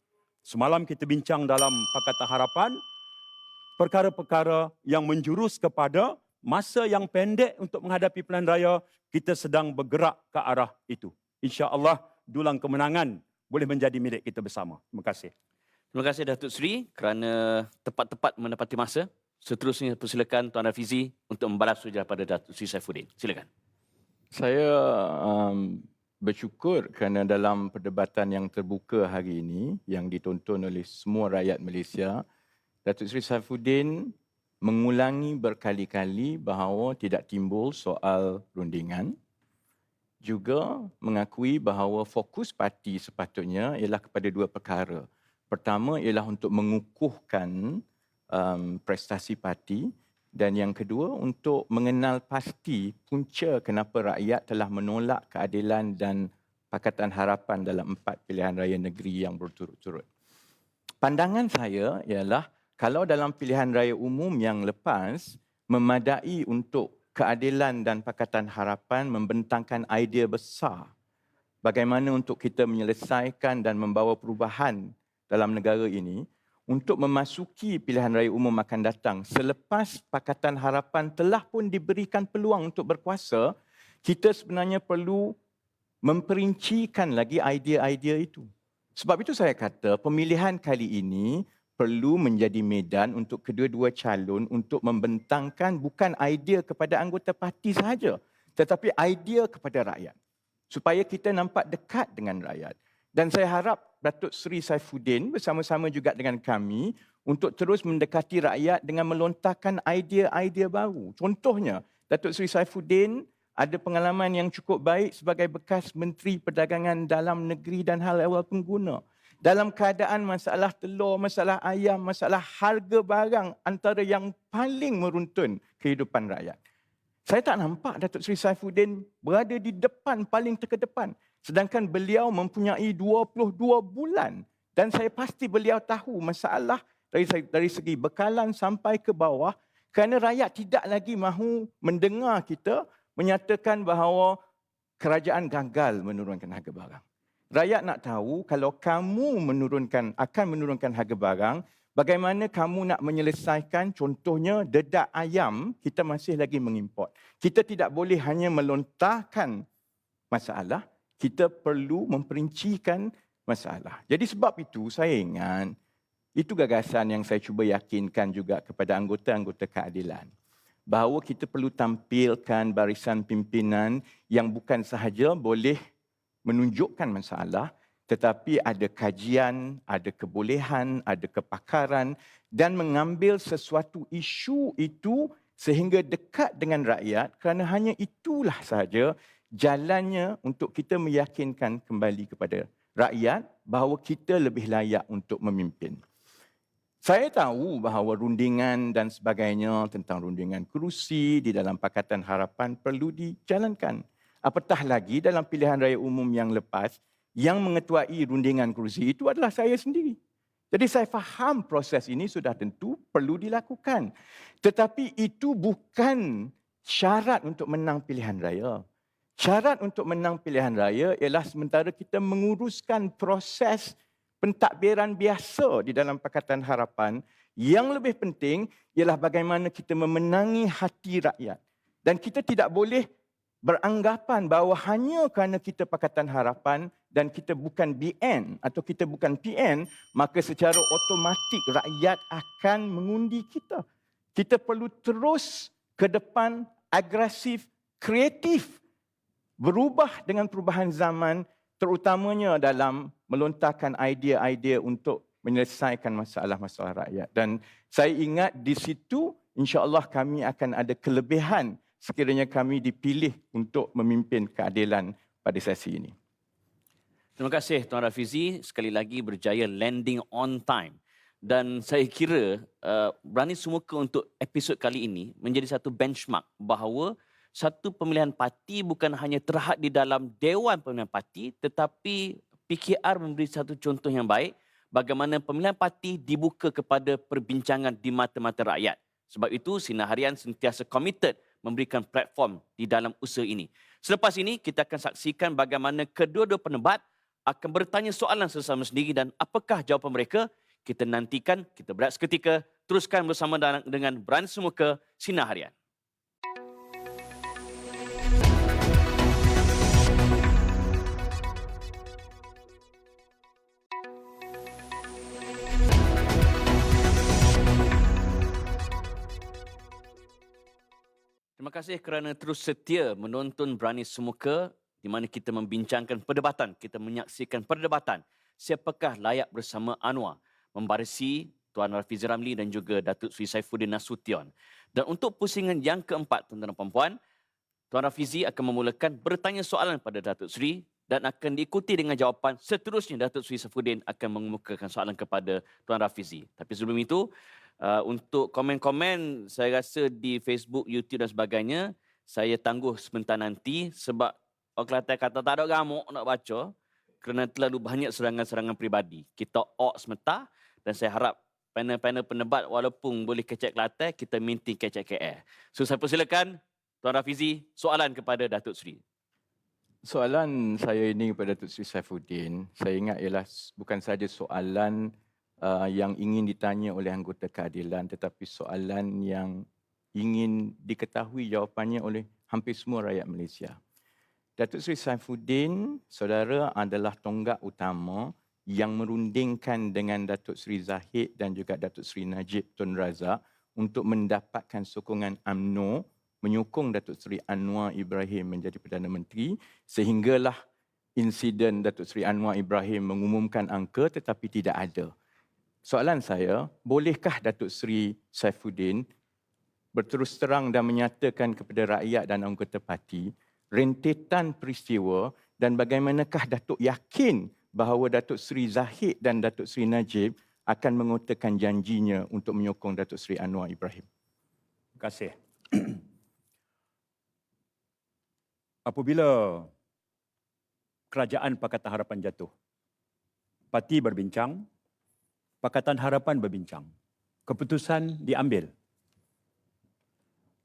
Semalam kita bincang dalam Pakatan Harapan, perkara-perkara yang menjurus kepada masa yang pendek untuk menghadapi pilihan raya, kita sedang bergerak ke arah itu. InsyaAllah, dulang kemenangan boleh menjadi milik kita bersama. Terima kasih. Terima kasih Datuk Seri kerana tepat-tepat menepati masa. Seterusnya persilakan Tuan Rafizi untuk membalas soalan pada Datuk Seri Saifuddin. Silakan. Saya bersyukur kerana dalam perdebatan yang terbuka hari ini yang ditonton oleh semua rakyat Malaysia, Datuk Seri Saifuddin mengulangi berkali-kali bahawa tidak timbul soal rundingan, juga mengakui bahawa fokus parti sepatutnya ialah kepada 2 perkara. Pertama ialah untuk mengukuhkan prestasi parti, dan yang kedua untuk mengenal pasti punca kenapa rakyat telah menolak keadilan dan Pakatan Harapan dalam 4 pilihan raya negeri yang berturut-turut. Pandangan saya ialah kalau dalam pilihan raya umum yang lepas memadai untuk keadilan dan Pakatan Harapan membentangkan idea besar bagaimana untuk kita menyelesaikan dan membawa perubahan dalam negara ini, untuk memasuki pilihan raya umum akan datang selepas Pakatan Harapan telah pun diberikan peluang untuk berkuasa, kita sebenarnya perlu memperincikan lagi idea-idea itu. Sebab itu saya kata pemilihan kali ini perlu menjadi medan untuk kedua-dua calon untuk membentangkan bukan idea kepada anggota parti sahaja, tetapi idea kepada rakyat. Supaya kita nampak dekat dengan rakyat. Dan saya harap Datuk Seri Saifuddin bersama-sama juga dengan kami untuk terus mendekati rakyat dengan melontarkan idea-idea baru. Contohnya, Datuk Seri Saifuddin ada pengalaman yang cukup baik sebagai bekas Menteri Perdagangan Dalam Negeri dan Hal Ehwal Pengguna. Dalam keadaan masalah telur, masalah ayam, masalah harga barang antara yang paling meruntun kehidupan rakyat. Saya tak nampak Datuk Seri Saifuddin berada di depan, paling terkedepan. Sedangkan beliau mempunyai 22 bulan. Dan saya pasti beliau tahu masalah dari segi bekalan sampai ke bawah. Kerana rakyat tidak lagi mahu mendengar kita menyatakan bahawa kerajaan gagal menurunkan harga barang. Rakyat nak tahu kalau kamu akan menurunkan harga barang, bagaimana kamu nak menyelesaikan contohnya dedak ayam kita masih lagi mengimport. Kita tidak boleh hanya melontarkan masalah, kita perlu memperincikan masalah. Jadi sebab itu saya ingat, itu gagasan yang saya cuba yakinkan juga kepada anggota-anggota keadilan. Bahawa kita perlu tampilkan barisan pimpinan yang bukan sahaja boleh menunjukkan masalah, tetapi ada kajian, ada kebolehan, ada kepakaran dan mengambil sesuatu isu itu sehingga dekat dengan rakyat kerana hanya itulah sahaja jalannya untuk kita meyakinkan kembali kepada rakyat bahawa kita lebih layak untuk memimpin. Saya tahu bahawa rundingan dan sebagainya tentang rundingan kerusi di dalam Pakatan Harapan perlu dijalankan. Apatah lagi dalam pilihan raya umum yang lepas, yang mengetuai rundingan kerusi itu adalah saya sendiri. Jadi saya faham proses ini sudah tentu perlu dilakukan. Tetapi itu bukan syarat untuk menang pilihan raya. Syarat untuk menang pilihan raya ialah sementara kita menguruskan proses pentadbiran biasa di dalam Pakatan Harapan. Yang lebih penting ialah bagaimana kita memenangi hati rakyat. Dan kita tidak boleh beranggapan bahawa hanya kerana kita Pakatan Harapan dan kita bukan BN atau kita bukan PN, maka secara automatik rakyat akan mengundi kita. Kita perlu terus ke depan, agresif, kreatif, berubah dengan perubahan zaman, terutamanya dalam melontarkan idea-idea untuk menyelesaikan masalah-masalah rakyat. Dan saya ingat di situ, insya-Allah kami akan ada kelebihan sekiranya kami dipilih untuk memimpin keadilan pada sesi ini. Terima kasih Tuan Rafizi, sekali lagi berjaya landing on time. Dan saya kira Berani Semuka untuk episod kali ini menjadi satu benchmark bahawa satu pemilihan parti bukan hanya terhad di dalam Dewan Pemilihan Parti, tetapi PKR memberi satu contoh yang baik bagaimana pemilihan parti dibuka kepada perbincangan di mata-mata rakyat. Sebab itu Sinar Harian sentiasa committed memberikan platform di dalam usaha ini. Selepas ini, kita akan saksikan bagaimana kedua-dua penebat akan bertanya soalan sesama sendiri dan apakah jawapan mereka. Kita nantikan, kita berehat seketika. Teruskan bersama dengan Berani Semuka Sinar Harian. Terima kasih kerana terus setia menonton Berani Semuka di mana kita membincangkan perdebatan, kita menyaksikan perdebatan siapakah layak bersama Anwar membarisi Tuan Rafizi Ramli dan juga Datuk Seri Saifuddin Nasution. Dan untuk pusingan yang keempat, tuan-tuan dan puan-puan, Tuan Rafizi akan memulakan bertanya soalan pada Datuk Seri dan akan diikuti dengan jawapan. Seterusnya Datuk Seri Saifuddin akan mengemukakan soalan kepada Tuan Rafizi. Tapi sebelum itu, untuk komen-komen saya rasa di Facebook, YouTube dan sebagainya, saya tangguh sebentar nanti sebab orang Kelantan kata tak ada gamuk nak baca kerana terlalu banyak serangan-serangan peribadi. Kita ok sebentar dan saya harap panel-panel penebat walaupun boleh kecek Kelantan, kita minta kecek KL. So saya persilakan Tuan Rafizi soalan kepada Datuk Seri. Soalan saya ini kepada Datuk Seri Saifuddin, saya ingat ialah bukan sahaja soalan yang ingin ditanya oleh anggota keadilan tetapi soalan yang ingin diketahui jawapannya oleh hampir semua rakyat Malaysia. Datuk Seri Saifuddin, saudara adalah tonggak utama yang merundingkan dengan Datuk Seri Zahid dan juga Datuk Seri Najib Tun Razak untuk mendapatkan sokongan UMNO menyokong Datuk Seri Anwar Ibrahim menjadi Perdana Menteri sehinggalah insiden Datuk Seri Anwar Ibrahim mengumumkan angka tetapi tidak ada. Soalan saya, bolehkah Datuk Seri Saifuddin berterus terang dan menyatakan kepada rakyat dan anggota parti rentetan peristiwa dan bagaimanakah Datuk yakin bahawa Datuk Seri Zahid dan Datuk Seri Najib akan mengutarakan janjinya untuk menyokong Datuk Seri Anwar Ibrahim? Terima kasih. Apabila Kerajaan Pakatan Harapan jatuh, parti berbincang, Pakatan Harapan berbincang. Keputusan diambil.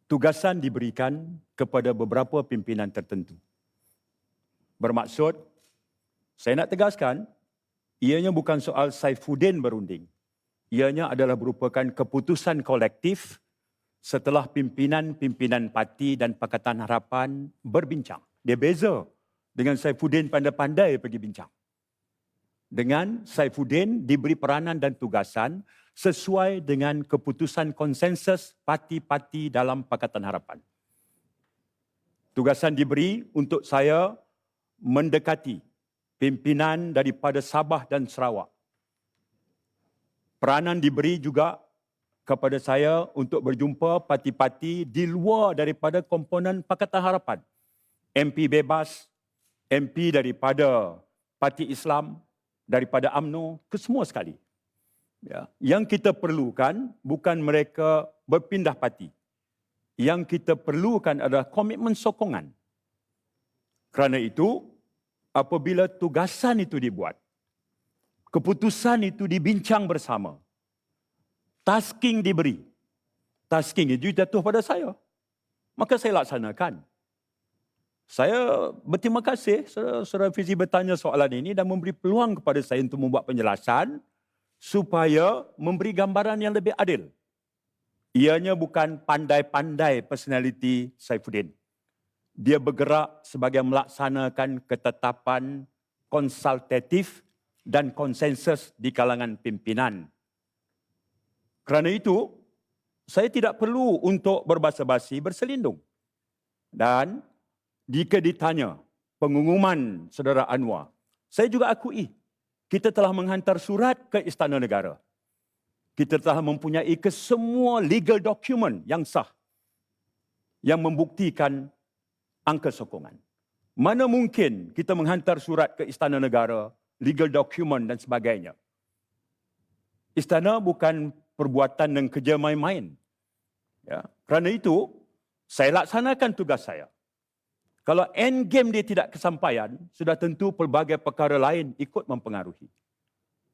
Tugasan diberikan kepada beberapa pimpinan tertentu. Bermaksud, saya nak tegaskan, ianya bukan soal Saifuddin berunding. Ianya adalah merupakan keputusan kolektif setelah pimpinan-pimpinan parti dan Pakatan Harapan berbincang. Dia beza dengan Saifuddin pandai-pandai pergi bincang. Dengan Saifuddin diberi peranan dan tugasan sesuai dengan keputusan konsensus parti-parti dalam Pakatan Harapan. Tugasan diberi untuk saya mendekati pimpinan daripada Sabah dan Sarawak. Peranan diberi juga kepada saya untuk berjumpa parti-parti di luar daripada komponen Pakatan Harapan. MP bebas, MP daripada Parti Islam, daripada UMNO, ke semua sekali. Ya. Yang kita perlukan bukan mereka berpindah parti. Yang kita perlukan adalah komitmen sokongan. Kerana itu, apabila tugasan itu dibuat, keputusan itu dibincang bersama. Tasking diberi. Tasking itu jatuh pada saya. Maka saya laksanakan. Saya berterima kasih Saudara Fizi bertanya soalan ini dan memberi peluang kepada saya untuk membuat penjelasan supaya memberi gambaran yang lebih adil. Ianya bukan pandai-pandai personality Saifuddin. Dia bergerak sebagai melaksanakan ketetapan konsultatif dan konsensus di kalangan pimpinan. Kerana itu, saya tidak perlu untuk berbasa-basi berselindung. Dan jika ditanya pengumuman Saudara Anwar, saya juga akui kita telah menghantar surat ke Istana Negara. Kita telah mempunyai kesemua legal document yang sah yang membuktikan angka sokongan. Mana mungkin kita menghantar surat ke Istana Negara, legal document dan sebagainya. Istana bukan perbuatan dan kerja main-main. Ya, kerana itu, saya laksanakan tugas saya. Kalau end game dia tidak kesampaian, sudah tentu pelbagai perkara lain ikut mempengaruhi.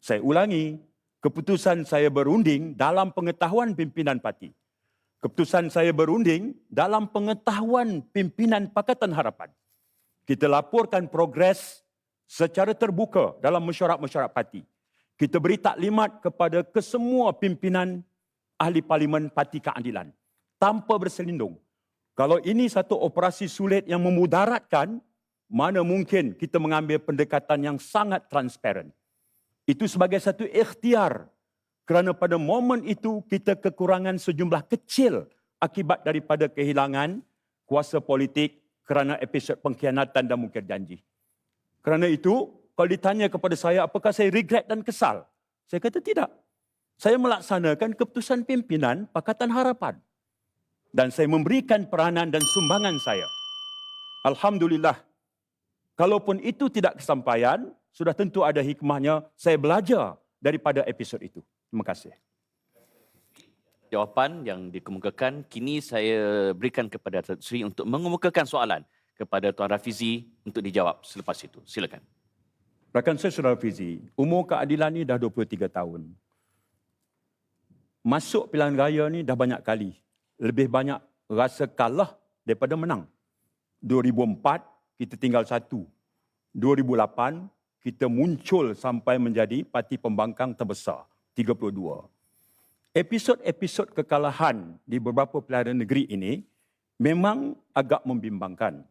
Saya ulangi, keputusan saya berunding dalam pengetahuan pimpinan parti. Keputusan saya berunding dalam pengetahuan pimpinan Pakatan Harapan. Kita laporkan progres secara terbuka dalam mesyuarat-mesyuarat parti. Kita beri taklimat kepada kesemua pimpinan ahli parlimen Parti Keadilan tanpa berselindung. Kalau ini satu operasi sulit yang memudaratkan, mana mungkin kita mengambil pendekatan yang sangat transparan. Itu sebagai satu ikhtiar. Kerana pada momen itu kita kekurangan sejumlah kecil akibat daripada kehilangan kuasa politik kerana episod pengkhianatan dan mungkir janji. Kerana itu, kalau ditanya kepada saya apakah saya regret dan kesal, saya kata tidak. Saya melaksanakan keputusan pimpinan Pakatan Harapan. Dan saya memberikan peranan dan sumbangan saya. Alhamdulillah, kalaupun itu tidak kesampaian, sudah tentu ada hikmahnya, saya belajar daripada episod itu. Terima kasih. Jawapan yang dikemukakan, kini saya berikan kepada Datuk Seri untuk mengemukakan soalan kepada Tuan Rafizi untuk dijawab selepas itu. Silakan. Rakan saya Saudara Fizi, umur keadilan ni dah 23 tahun. Masuk pilihan raya ni dah banyak kali. Lebih banyak rasa kalah daripada menang. 2004 kita tinggal satu. 2008 kita muncul sampai menjadi parti pembangkang terbesar, 32. Episod-episod kekalahan di beberapa pilihan negeri ini memang agak membimbangkan.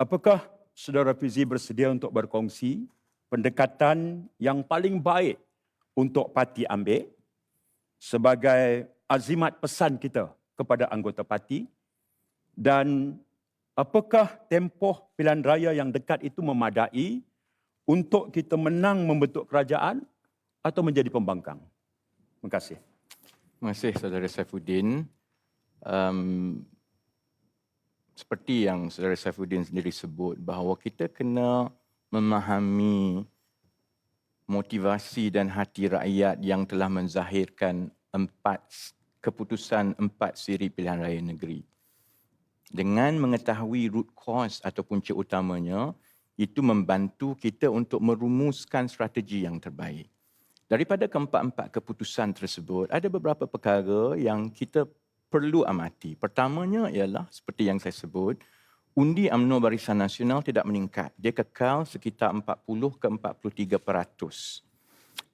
Apakah Saudara Fizi bersedia untuk berkongsi pendekatan yang paling baik untuk parti ambil sebagai azimat pesan kita kepada anggota parti, dan apakah tempoh pilihan raya yang dekat itu memadai untuk kita menang membentuk kerajaan atau menjadi pembangkang? Terima kasih. Terima kasih Saudara Saifuddin. Seperti yang Saudara Saifuddin sendiri sebut, bahawa kita kena memahami motivasi dan hati rakyat yang telah menzahirkan keputusan 4 siri pilihan raya negeri. Dengan mengetahui root cause atau punca utamanya, itu membantu kita untuk merumuskan strategi yang terbaik. Daripada keempat-empat keputusan tersebut, ada beberapa perkara yang kita perlu amati. Pertamanya ialah, seperti yang saya sebut, undi UMNO Barisan Nasional tidak meningkat. Dia kekal sekitar 40 ke 43%.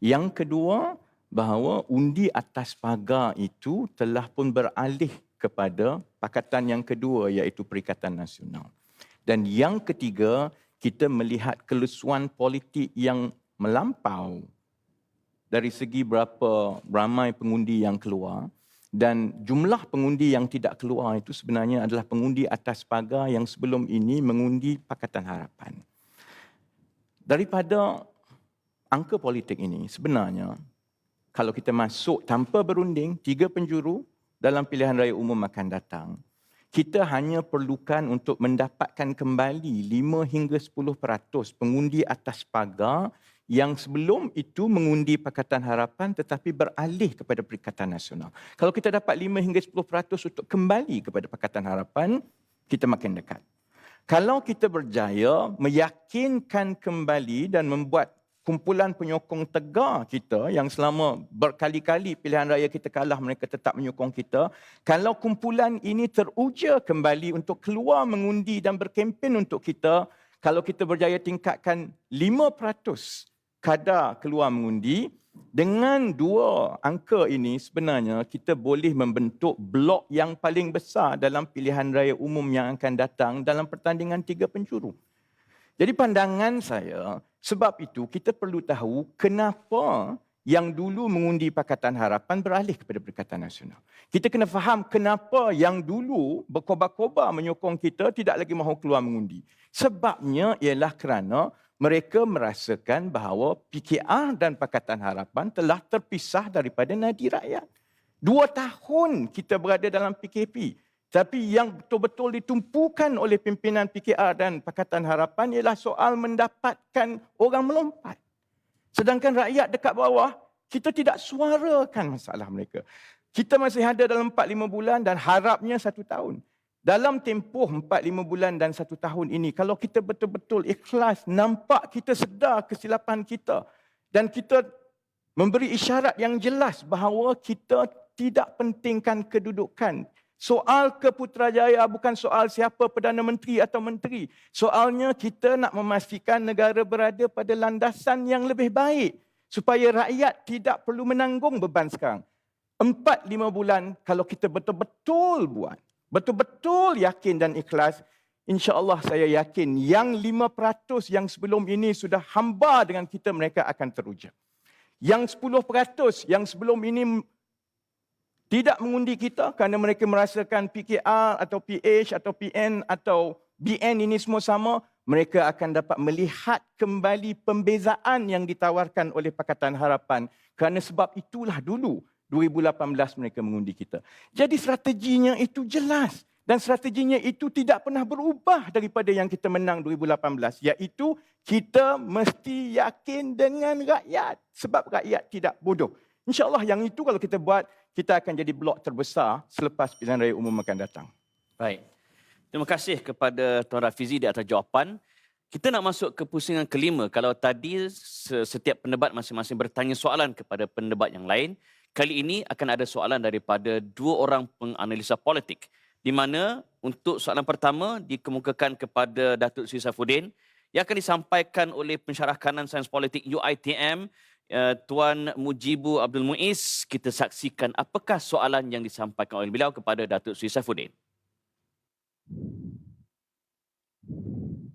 Yang kedua, bahawa undi atas pagar itu telah pun beralih kepada pakatan yang kedua, iaitu Perikatan Nasional. Dan yang ketiga, kita melihat kelesuan politik yang melampau dari segi berapa ramai pengundi yang keluar, dan jumlah pengundi yang tidak keluar itu sebenarnya adalah pengundi atas pagar yang sebelum ini mengundi Pakatan Harapan. Daripada angka politik ini, sebenarnya kalau kita masuk tanpa berunding 3 penjuru dalam pilihan raya umum akan datang, kita hanya perlukan untuk mendapatkan kembali 5 hingga 10% pengundi atas pagar yang sebelum itu mengundi Pakatan Harapan tetapi beralih kepada Perikatan Nasional. Kalau kita dapat 5 hingga 10% untuk kembali kepada Pakatan Harapan, kita makin dekat. Kalau kita berjaya meyakinkan kembali dan membuat kumpulan penyokong tegar kita yang selama berkali-kali pilihan raya kita kalah, mereka tetap menyokong kita. Kalau kumpulan ini teruja kembali untuk keluar mengundi dan berkempen untuk kita, kalau kita berjaya tingkatkan 5% kadar keluar mengundi, dengan 2 angka ini sebenarnya kita boleh membentuk blok yang paling besar dalam pilihan raya umum yang akan datang dalam pertandingan 3 penjuru. Jadi pandangan saya, sebab itu kita perlu tahu kenapa yang dulu mengundi Pakatan Harapan beralih kepada Perikatan Nasional. Kita kena faham kenapa yang dulu berkobar-kobar menyokong kita tidak lagi mahu keluar mengundi. Sebabnya ialah kerana mereka merasakan bahawa PKR dan Pakatan Harapan telah terpisah daripada nadi rakyat. 2 tahun kita berada dalam PKP. Tapi yang betul-betul ditumpukan oleh pimpinan PKR dan Pakatan Harapan ialah soal mendapatkan orang melompat. Sedangkan rakyat dekat bawah, kita tidak suarakan masalah mereka. Kita masih ada dalam 4-5 bulan dan harapnya 1 tahun. Dalam tempoh 4-5 bulan dan 1 tahun ini, kalau kita betul-betul ikhlas, nampak kita sedar kesilapan kita dan kita memberi isyarat yang jelas bahawa kita tidak pentingkan kedudukan. Soal Keputerajaya bukan soal siapa Perdana Menteri atau Menteri. Soalnya kita nak memastikan negara berada pada landasan yang lebih baik supaya rakyat tidak perlu menanggung beban sekarang. 4-5 bulan kalau kita betul-betul buat, betul-betul yakin dan ikhlas, insya-Allah saya yakin yang 5% yang sebelum ini sudah hamba dengan kita, mereka akan teruja. Yang 10% yang sebelum ini tidak mengundi kita kerana mereka merasakan PKR atau PH atau PN atau BN ini semua sama, mereka akan dapat melihat kembali pembezaan yang ditawarkan oleh Pakatan Harapan. Kerana sebab itulah dulu 2018 mereka mengundi kita. Jadi strateginya itu jelas dan strateginya itu tidak pernah berubah daripada yang kita menang 2018, iaitu kita mesti yakin dengan rakyat sebab rakyat tidak bodoh. InsyaAllah yang itu kalau kita buat, kita akan jadi blok terbesar selepas pilihan raya umum akan datang. Baik. Terima kasih kepada Tuan Rafizi di atas jawapan. Kita nak masuk ke pusingan kelima. Kalau tadi setiap pendebat masing-masing bertanya soalan kepada pendebat yang lain, kali ini akan ada soalan daripada 2 orang penganalisa politik. Di mana untuk soalan pertama dikemukakan kepada Datuk Seri Saifuddin yang akan disampaikan oleh pensyarah kanan sains politik UiTM, Tuan Mujibu Abdul Muiz. Kita saksikan apakah soalan yang disampaikan oleh beliau kepada Datuk Seri Saifuddin.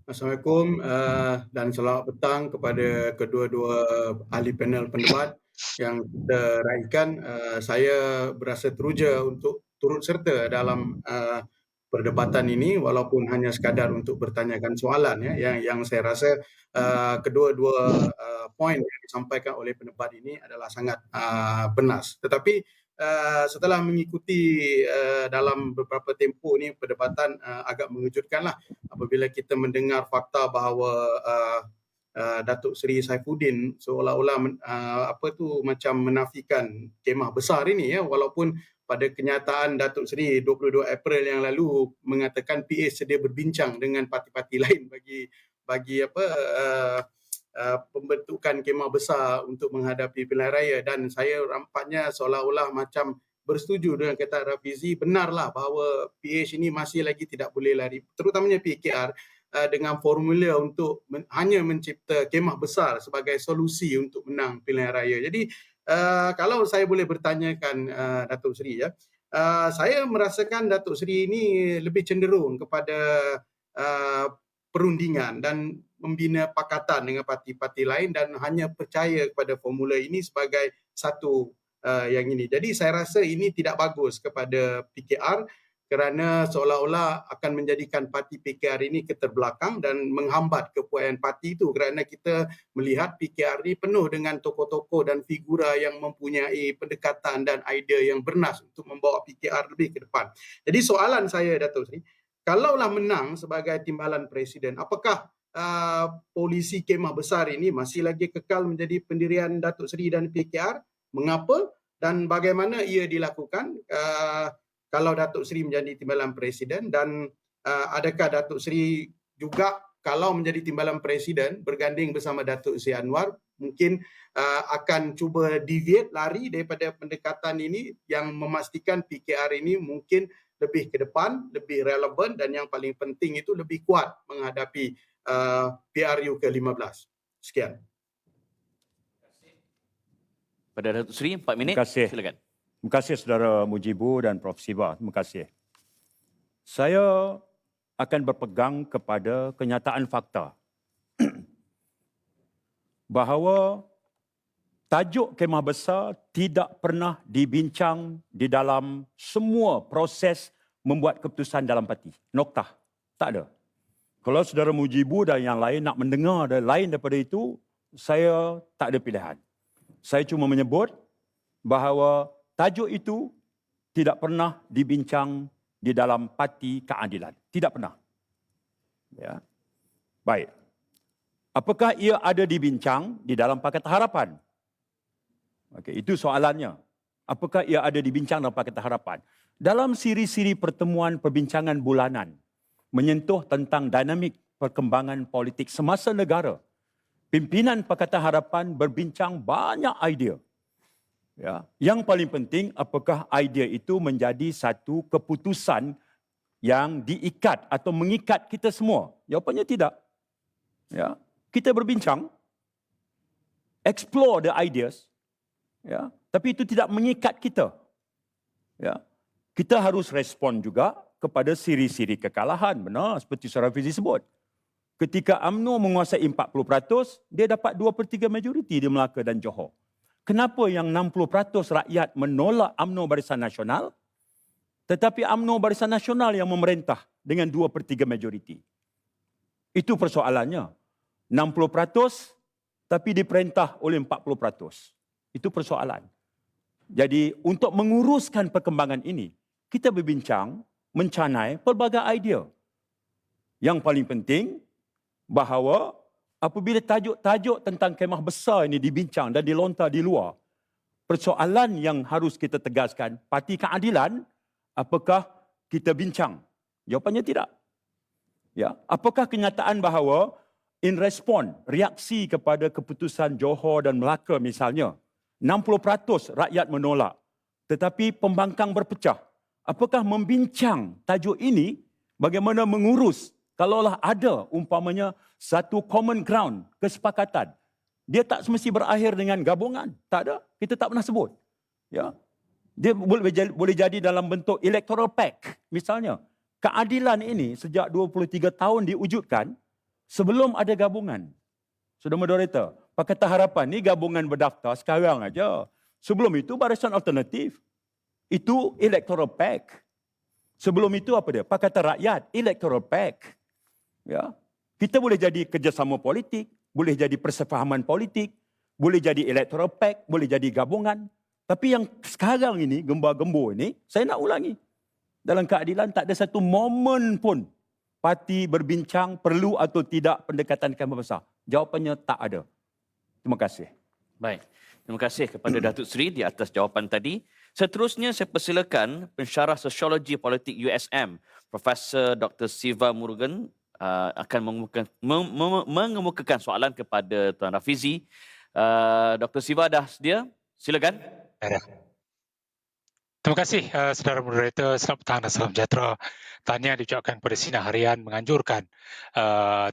Assalamualaikum dan selamat petang kepada kedua-dua ahli panel pendebat yang kita raikan. Saya berasa teruja untuk turut serta dalam perdebatan ini walaupun hanya sekadar untuk bertanyakan soalan yang saya rasa kedua-dua poin yang disampaikan oleh pendebat ini adalah sangat bernas. Tetapi setelah mengikuti dalam beberapa tempoh ni perdebatan agak mengejutkanlah apabila kita mendengar fakta bahawa Datuk Seri Saifuddin seolah-olah macam menafikan kemah besar ini walaupun pada kenyataan Datuk Seri 22 April yang lalu mengatakan PA sedia berbincang dengan parti-parti lain bagi pembentukan kemah besar untuk menghadapi pilihan raya, dan saya rampaknya seolah-olah macam bersetuju dengan kata Rafizi. Benarlah bahawa PH ini masih lagi tidak boleh lari, terutamanya PKR, dengan formula untuk hanya mencipta kemah besar sebagai solusi untuk menang pilihan raya. Jadi kalau saya boleh bertanyakan Datuk Seri, saya merasakan Datuk Seri ini lebih cenderung kepada perundingan dan membina pakatan dengan parti-parti lain dan hanya percaya kepada formula ini sebagai satu yang ini. Jadi saya rasa ini tidak bagus kepada PKR kerana seolah-olah akan menjadikan parti PKR ini keterbelakang dan menghambat kepuasan parti itu, kerana kita melihat PKR ini penuh dengan tokoh-tokoh dan figura yang mempunyai pendekatan dan idea yang bernas untuk membawa PKR lebih ke depan. Jadi soalan saya, Datuk Seri, kalaulah menang sebagai timbalan presiden, apakah polisi kemah besar ini masih lagi kekal menjadi pendirian Datuk Seri dan PKR? Mengapa dan bagaimana ia dilakukan kalau Datuk Seri menjadi timbalan presiden, dan adakah Datuk Seri juga kalau menjadi timbalan presiden berganding bersama Datuk Seri Anwar mungkin akan cuba deviate, lari daripada pendekatan ini yang memastikan PKR ini mungkin lebih ke depan, lebih relevan dan yang paling penting itu lebih kuat menghadapi PRU ke-15. Sekian. Pada Datuk Seri, 4 minit. Terima kasih. Silakan. Terima kasih Saudara Mujibu dan Prof. Siva. Terima kasih. Saya akan berpegang kepada kenyataan fakta bahawa tajuk Kemah Besar tidak pernah dibincang di dalam semua proses membuat keputusan dalam parti. Noktah. Tak ada. Kalau Saudara Mujibu dan yang lain nak mendengar lain daripada itu, saya tak ada pilihan. Saya cuma menyebut bahawa tajuk itu tidak pernah dibincang di dalam Parti Keadilan. Tidak pernah. Ya. Baik. Apakah ia ada dibincang di dalam Pakatan Harapan? Okey, itu soalannya. Apakah ia ada dibincang dalam Pakatan Harapan? Dalam siri-siri pertemuan perbincangan bulanan menyentuh tentang dinamik perkembangan politik semasa negara, pimpinan Pakatan Harapan berbincang banyak idea. Ya, yang paling penting, apakah idea itu menjadi satu keputusan yang diikat atau mengikat kita semua? Jawapannya tidak. Ya, kita berbincang, explore the ideas, ya, tapi itu tidak mengikat kita. Ya, kita harus respon juga kepada siri-siri kekalahan. Benar, seperti Saudara Fizi sebut. Ketika UMNO menguasai 40%, dia dapat 2/3 majoriti di Melaka dan Johor. Kenapa yang 60% rakyat menolak UMNO Barisan Nasional, tetapi UMNO Barisan Nasional yang memerintah dengan 2/3 majoriti? Itu persoalannya. 60% tapi diperintah oleh 40%. Itu persoalan. Jadi untuk menguruskan perkembangan ini, kita berbincang, mencanai pelbagai idea. Yang paling penting, bahawa apabila tajuk-tajuk tentang Kemah Besar ini dibincang dan dilontar di luar, persoalan yang harus kita tegaskan, Parti Keadilan, apakah kita bincang? Jawapannya tidak. Ya, apakah kenyataan bahawa in respon, reaksi kepada keputusan Johor dan Melaka misalnya, 60% rakyat menolak, tetapi pembangkang berpecah. Apakah membincang tajuk ini, bagaimana mengurus kalaulah ada umpamanya satu common ground, kesepakatan. Dia tak semesti berakhir dengan gabungan. Tak ada. Kita tak pernah sebut. Ya. Dia boleh jadi dalam bentuk electoral pact. Misalnya, keadilan ini sejak 23 tahun diwujudkan sebelum ada gabungan. Saudara Moderator, Pakatan Harapan ni gabungan berdaftar sekarang aja. Sebelum itu Barisan Alternatif. Itu electoral pact. Sebelum itu apa dia? Pakatan Rakyat, electoral pact. Ya. Kita boleh jadi kerjasama politik, boleh jadi persefahaman politik, boleh jadi electoral pact, boleh jadi gabungan. Tapi yang sekarang ini, gembar-gembor ini, saya nak ulangi. Dalam keadilan tak ada satu momen pun parti berbincang perlu atau tidak pendekatan Kemah Besar. Jawapannya tak ada. Terima kasih. Baik. Terima kasih kepada Datuk Seri di atas jawapan tadi. Seterusnya saya persilakan pensyarah sosiologi politik USM, Profesor Dr. Siva Murugan akan mengemukakan soalan kepada Tuan Rafizi. Dr. Siva dah sedia? Silakan. Terima kasih saudara moderator. Selamat petang dan salam sejahtera. Tahniah diucapkan kepada Sinar Harian menganjurkan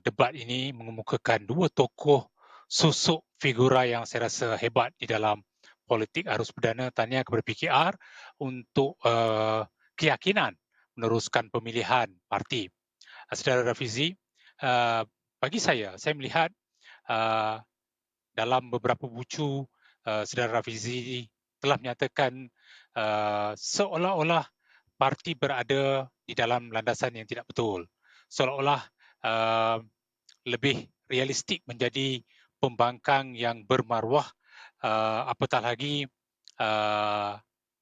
debat ini mengemukakan dua tokoh sosok figura yang saya rasa hebat di dalam politik arus perdana. Tahniah kepada PKR untuk keyakinan meneruskan pemilihan parti. Saudara Rafizi, bagi saya melihat dalam beberapa buku saudara Rafizi telah menyatakan seolah-olah parti berada di dalam landasan yang tidak betul. Seolah-olah lebih realistik menjadi pembangkang yang bermaruah, apatah lagi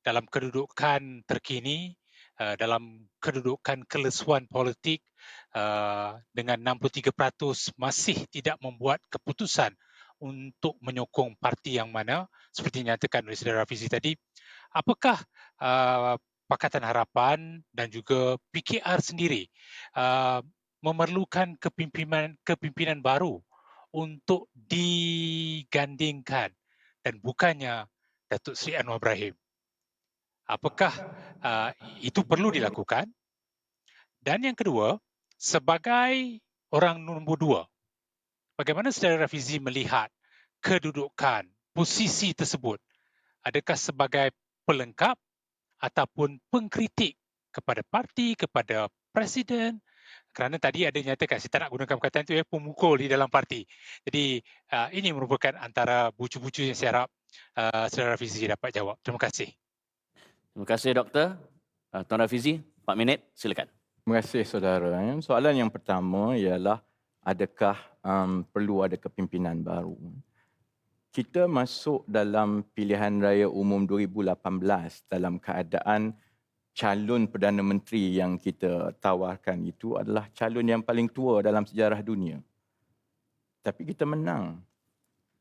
dalam kedudukan terkini, dalam kedudukan kelesuan politik dengan 63% masih tidak membuat keputusan untuk menyokong parti yang mana, seperti dinyatakan oleh saudara Rafizi tadi. Apakah Pakatan Harapan dan juga PKR sendiri memerlukan kepimpinan baru untuk digandingkan dan bukannya Datuk Seri Anwar Ibrahim. Apakah itu perlu dilakukan? Dan yang kedua, sebagai orang nombor 2, bagaimana saudara Rafizi melihat kedudukan posisi tersebut? Adakah sebagai pelengkap ataupun pengkritik kepada parti, kepada presiden? Kerana tadi ada nyatakan, saya tak nak gunakan perkataan itu, pemukul di dalam parti. Jadi ini merupakan antara bucu-bucu yang saya harap saudara Rafizi dapat jawab. Terima kasih. Terima kasih, Doktor. Tuan Rafizi, 4 minit, silakan. Terima kasih saudara. Soalan yang pertama ialah adakah perlu ada kepimpinan baru? Kita masuk dalam pilihan raya umum 2018 dalam keadaan calon Perdana Menteri yang kita tawarkan itu adalah calon yang paling tua dalam sejarah dunia. Tapi kita menang.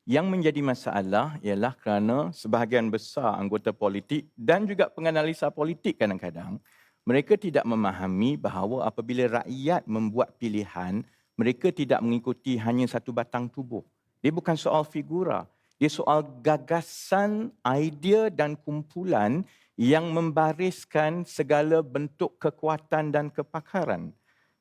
Yang menjadi masalah ialah kerana sebahagian besar anggota politik dan juga penganalisa politik kadang-kadang mereka tidak memahami bahawa apabila rakyat membuat pilihan, mereka tidak mengikuti hanya satu batang tubuh. Dia bukan soal figura. Dia soal gagasan, idea dan kumpulan yang membariskan segala bentuk kekuatan dan kepakaran.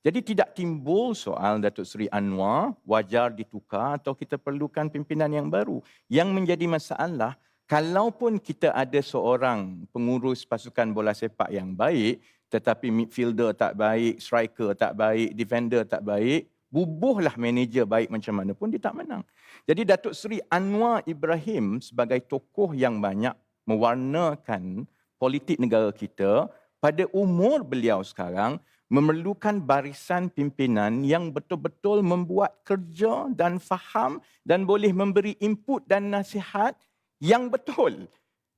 Jadi tidak timbul soal Datuk Seri Anwar wajar ditukar atau kita perlukan pimpinan yang baru. Yang menjadi masalah, kalaupun kita ada seorang pengurus pasukan bola sepak yang baik, tetapi midfielder tak baik, striker tak baik, defender tak baik, bubuhlah manager baik macam mana pun dia tak menang. Jadi Datuk Seri Anwar Ibrahim sebagai tokoh yang banyak mewarnakan politik negara kita, pada umur beliau sekarang memerlukan barisan pimpinan yang betul-betul membuat kerja dan faham dan boleh memberi input dan nasihat yang betul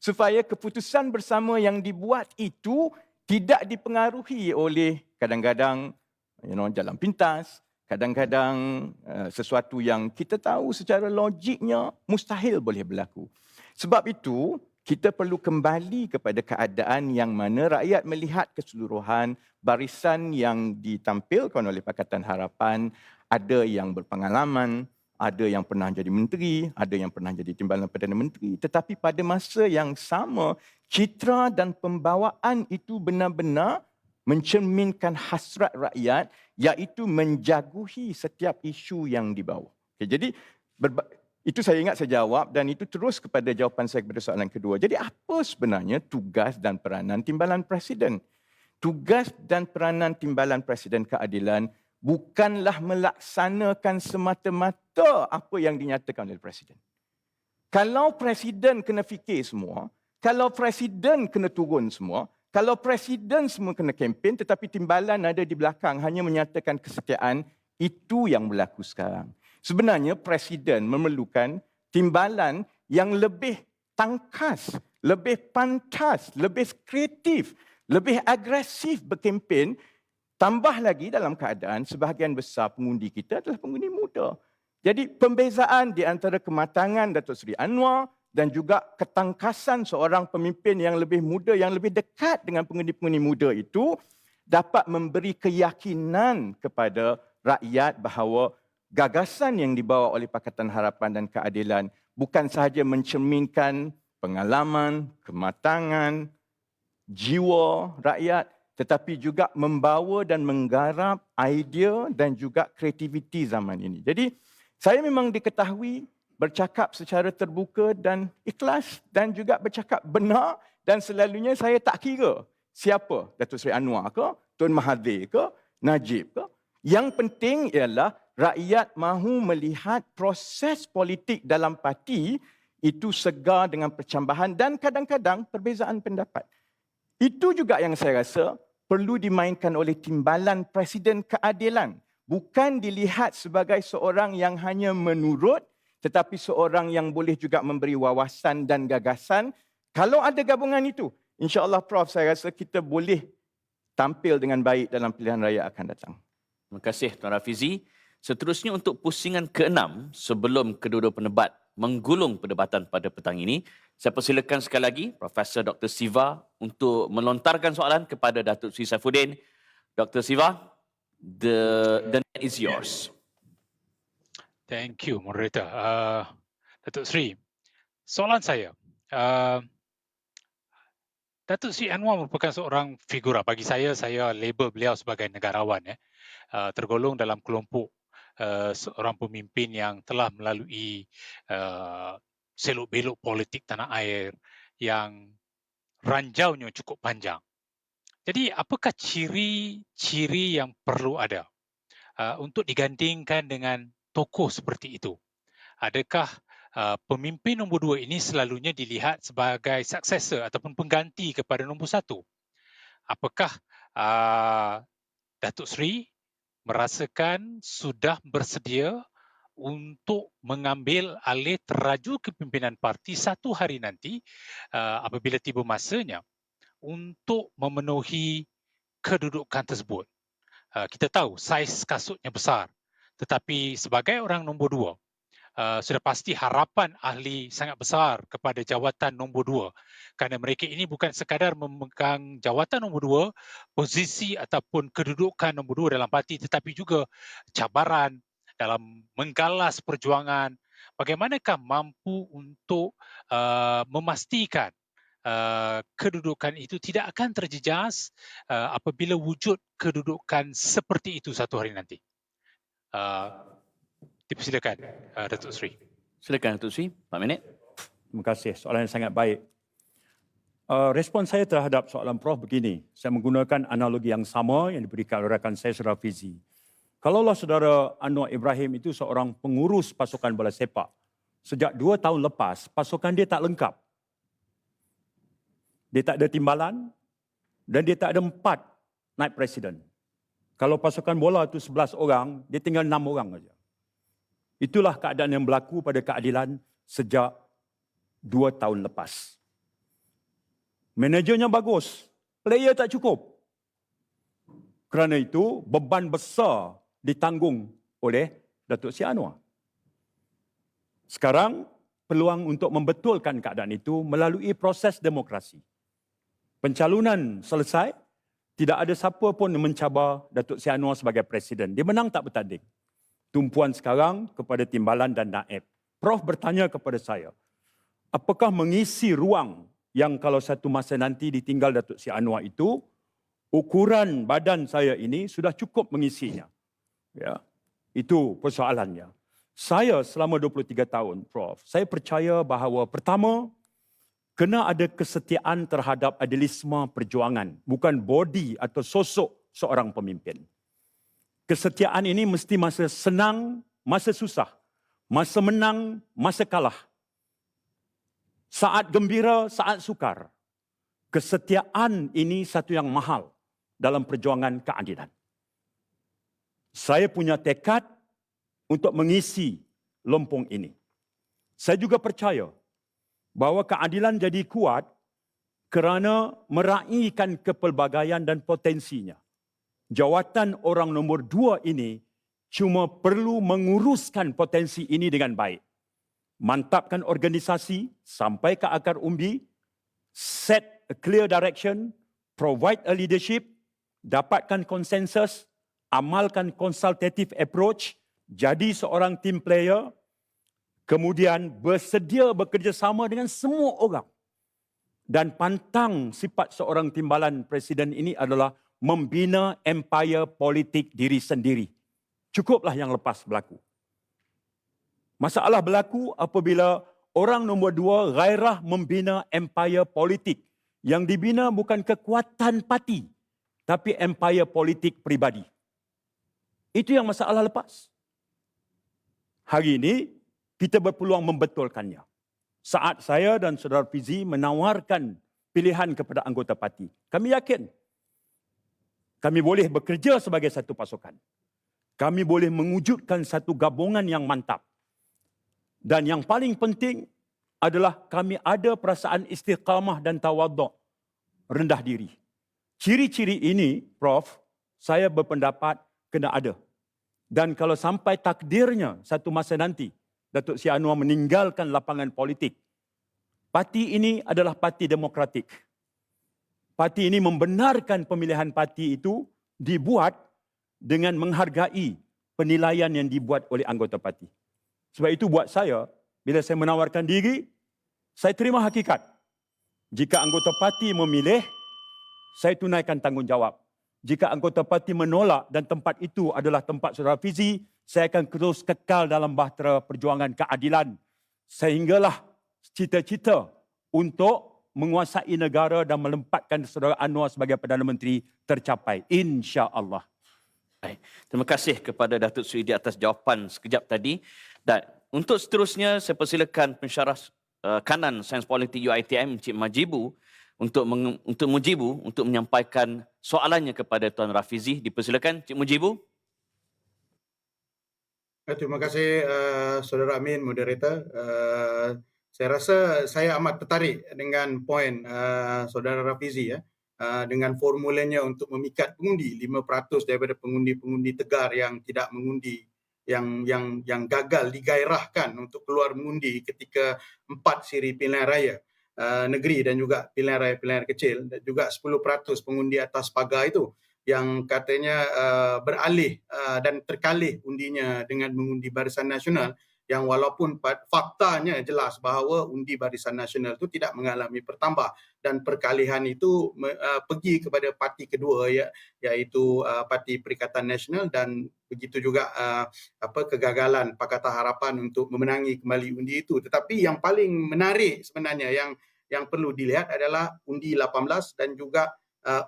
supaya keputusan bersama yang dibuat itu tidak dipengaruhi oleh kadang-kadang jalan pintas, kadang-kadang sesuatu yang kita tahu secara logiknya mustahil boleh berlaku. Sebab itu, kita perlu kembali kepada keadaan yang mana rakyat melihat keseluruhan barisan yang ditampilkan oleh Pakatan Harapan, ada yang berpengalaman, ada yang pernah jadi menteri, ada yang pernah jadi timbalan Perdana Menteri. Tetapi pada masa yang sama, citra dan pembawaan itu benar-benar mencerminkan hasrat rakyat, iaitu menjaguhi setiap isu yang dibawa. Okay, jadi itu saya ingat saya jawab dan itu terus kepada jawapan saya kepada soalan kedua. Jadi apa sebenarnya tugas dan peranan Timbalan Presiden? Tugas dan peranan Timbalan Presiden Keadilan bukanlah melaksanakan semata-mata apa yang dinyatakan oleh Presiden. Kalau Presiden kena fikir semua, kalau Presiden kena turun semua, kalau Presiden semua kena kempen tetapi Timbalan ada di belakang hanya menyatakan kesetiaan, itu yang berlaku sekarang. Sebenarnya Presiden memerlukan timbalan yang lebih tangkas, lebih pantas, lebih kreatif, lebih agresif berkempen. Tambah lagi dalam keadaan sebahagian besar pengundi kita adalah pengundi muda. Jadi pembezaan di antara kematangan Datuk Seri Anwar dan juga ketangkasan seorang pemimpin yang lebih muda, yang lebih dekat dengan pengundi-pengundi muda itu dapat memberi keyakinan kepada rakyat bahawa gagasan yang dibawa oleh Pakatan Harapan dan Keadilan bukan sahaja mencerminkan pengalaman, kematangan, jiwa rakyat, tetapi juga membawa dan menggarap idea dan juga kreativiti zaman ini. Jadi, saya memang diketahui bercakap secara terbuka dan ikhlas dan juga bercakap benar dan selalunya saya tak kira siapa, Datuk Seri Anwar ke, Tun Mahathir ke, Najib ke. Yang penting ialah rakyat mahu melihat proses politik dalam parti itu segar dengan percambahan dan kadang-kadang perbezaan pendapat. Itu juga yang saya rasa perlu dimainkan oleh Timbalan Presiden Keadilan. Bukan dilihat sebagai seorang yang hanya menurut, tetapi seorang yang boleh juga memberi wawasan dan gagasan. Kalau ada gabungan itu, insya-Allah Prof, saya rasa kita boleh tampil dengan baik dalam pilihan raya akan datang. Terima kasih Tuan Rafizi. Seterusnya untuk pusingan ke-6 sebelum kedua-dua penebat menggulung perdebatan pada petang ini, saya persilakan sekali lagi Profesor Dr. Siva untuk melontarkan soalan kepada Datuk Seri Saifuddin. Dr. Siva, the net is yours. Thank you, moderator. Datuk Seri, soalan saya. Datuk Seri Anwar merupakan seorang figura. Bagi saya label beliau sebagai negarawan. Tergolong dalam kelompok seorang pemimpin yang telah melalui seluk-beluk politik tanah air yang ranjaunya cukup panjang. Jadi apakah ciri-ciri yang perlu ada untuk digandingkan dengan tokoh seperti itu? Adakah pemimpin nombor 2 ini selalunya dilihat sebagai successor ataupun pengganti kepada nombor 1? Apakah Datuk Seri merasakan sudah bersedia untuk mengambil alih teraju kepimpinan parti satu hari nanti apabila tiba masanya untuk memenuhi kedudukan tersebut? Kita tahu saiz kasutnya besar, tetapi sebagai orang nombor 2, sudah pasti harapan ahli sangat besar kepada jawatan nombor 2 kerana mereka ini bukan sekadar memegang jawatan nombor 2, posisi ataupun kedudukan nombor 2 dalam parti, tetapi juga cabaran dalam menggalas perjuangan. Bagaimanakah mampu untuk memastikan kedudukan itu tidak akan terjejas apabila wujud kedudukan seperti itu satu hari nanti? Dipersilakan Datuk Seri. Silakan Datuk Seri, 4 minit. Terima kasih. Soalan yang sangat baik. Respon saya terhadap soalan Prof begini. Saya menggunakan analogi yang sama yang diberikan oleh rakan saya, Saudara Fizi. Kalaulah Saudara Anwar Ibrahim itu seorang pengurus pasukan bola sepak, sejak 2 tahun lepas, pasukan dia tak lengkap. Dia tak ada timbalan dan dia tak ada 4 naib presiden. Kalau pasukan bola itu 11 orang, dia tinggal 6 orang saja. Itulah keadaan yang berlaku pada keadilan sejak 2 tahun lepas. Manajernya bagus, player tak cukup. Kerana itu, beban besar ditanggung oleh Datuk Seri Anwar. Sekarang, peluang untuk membetulkan keadaan itu melalui proses demokrasi. Pencalonan selesai, tidak ada siapa pun yang mencabar Datuk Seri Anwar sebagai presiden. Dia menang tak bertanding. Tumpuan sekarang kepada timbalan dan naib. Prof bertanya kepada saya, apakah mengisi ruang yang kalau satu masa nanti ditinggal Datuk Seri Anwar itu, ukuran badan saya ini sudah cukup mengisinya? Ya, itu persoalannya. Saya selama 23 tahun, Prof, saya percaya bahawa pertama, kena ada kesetiaan terhadap idealisme perjuangan, bukan body atau sosok seorang pemimpin. Kesetiaan ini mesti masa senang, masa susah, masa menang, masa kalah. Saat gembira, saat sukar. Kesetiaan ini satu yang mahal dalam perjuangan keadilan. Saya punya tekad untuk mengisi lompong ini. Saya juga percaya bahawa keadilan jadi kuat kerana meraihkan kepelbagaian dan potensinya. Jawatan orang nombor 2 ini cuma perlu menguruskan potensi ini dengan baik. Mantapkan organisasi sampai ke akar umbi, set a clear direction, provide a leadership, dapatkan konsensus, amalkan consultative approach, jadi seorang team player, kemudian bersedia bekerjasama dengan semua orang. Dan pantang sifat seorang timbalan presiden ini adalah membina empire politik diri sendiri. Cukuplah yang lepas berlaku. Masalah berlaku apabila orang nombor 2 gairah membina empire politik. Yang dibina bukan kekuatan parti, tapi empire politik pribadi. Itu yang masalah lepas. Hari ini, kita berpeluang membetulkannya. Saat saya dan Saudara Fizi menawarkan pilihan kepada anggota parti, kami yakin kami boleh bekerja sebagai satu pasukan. Kami boleh mewujudkan satu gabungan yang mantap. Dan yang paling penting adalah kami ada perasaan istiqamah dan tawaduk, rendah diri. Ciri-ciri ini, Prof, saya berpendapat kena ada. Dan kalau sampai takdirnya satu masa nanti, Datuk Seri Anwar meninggalkan lapangan politik, parti ini adalah parti demokratik. Parti ini membenarkan pemilihan parti itu dibuat dengan menghargai penilaian yang dibuat oleh anggota parti. Sebab itu buat saya, bila saya menawarkan diri, saya terima hakikat. Jika anggota parti memilih, saya tunaikan tanggungjawab. Jika anggota parti menolak dan tempat itu adalah tempat saudara Fizi, saya akan terus kekal dalam bahtera perjuangan keadilan. Sehinggalah cita-cita untuk menguasai negara dan melempatkan saudara Anwar sebagai Perdana Menteri tercapai. InsyaAllah. Baik. Terima kasih kepada Datuk Seri di atas jawapan sekejap tadi. Dan untuk seterusnya, saya persilakan pensyarah kanan Sains Politik UiTM, Encik Majibu, untuk Mujibu untuk menyampaikan soalannya kepada Tuan Rafizi. Dipersilakan, Encik Mujibu. Terima kasih Saudara Amin, moderator. Saya rasa saya amat tertarik dengan poin Saudara Rafizi dengan formulanya untuk memikat pengundi 5% daripada pengundi-pengundi tegar yang tidak mengundi, yang gagal digairahkan untuk keluar mengundi ketika 4 siri pilihan raya negeri dan juga pilihan raya-pilihan kecil, dan juga 10% pengundi atas pagar itu yang katanya beralih dan terkalih undinya dengan mengundi Barisan Nasional, yang walaupun faktanya jelas bahawa undi Barisan Nasional itu tidak mengalami pertambah dan perkalihan itu pergi kepada parti kedua, iaitu Parti Perikatan Nasional, dan begitu juga kegagalan Pakatan Harapan untuk memenangi kembali undi itu. Tetapi yang paling menarik sebenarnya yang perlu dilihat adalah undi 18 dan juga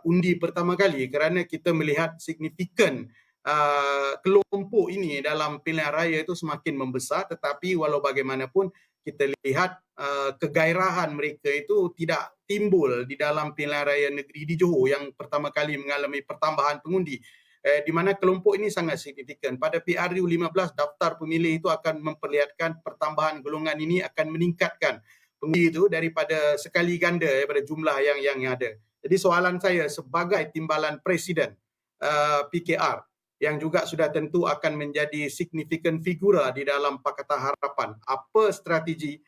undi pertama kali, kerana kita melihat signifikan kelompok ini dalam pilihan raya itu semakin membesar, tetapi walau bagaimanapun kita lihat kegairahan mereka itu tidak timbul di dalam pilihan raya negeri di Johor yang pertama kali mengalami pertambahan pengundi, di mana kelompok ini sangat signifikan. Pada PRU 15, daftar pemilih itu akan memperlihatkan pertambahan golongan ini akan meningkatkan pengundi itu daripada sekali ganda daripada jumlah yang ada. Jadi soalan saya sebagai timbalan Presiden PKR yang juga sudah tentu akan menjadi signifikan figura di dalam Pakatan Harapan, apa strategi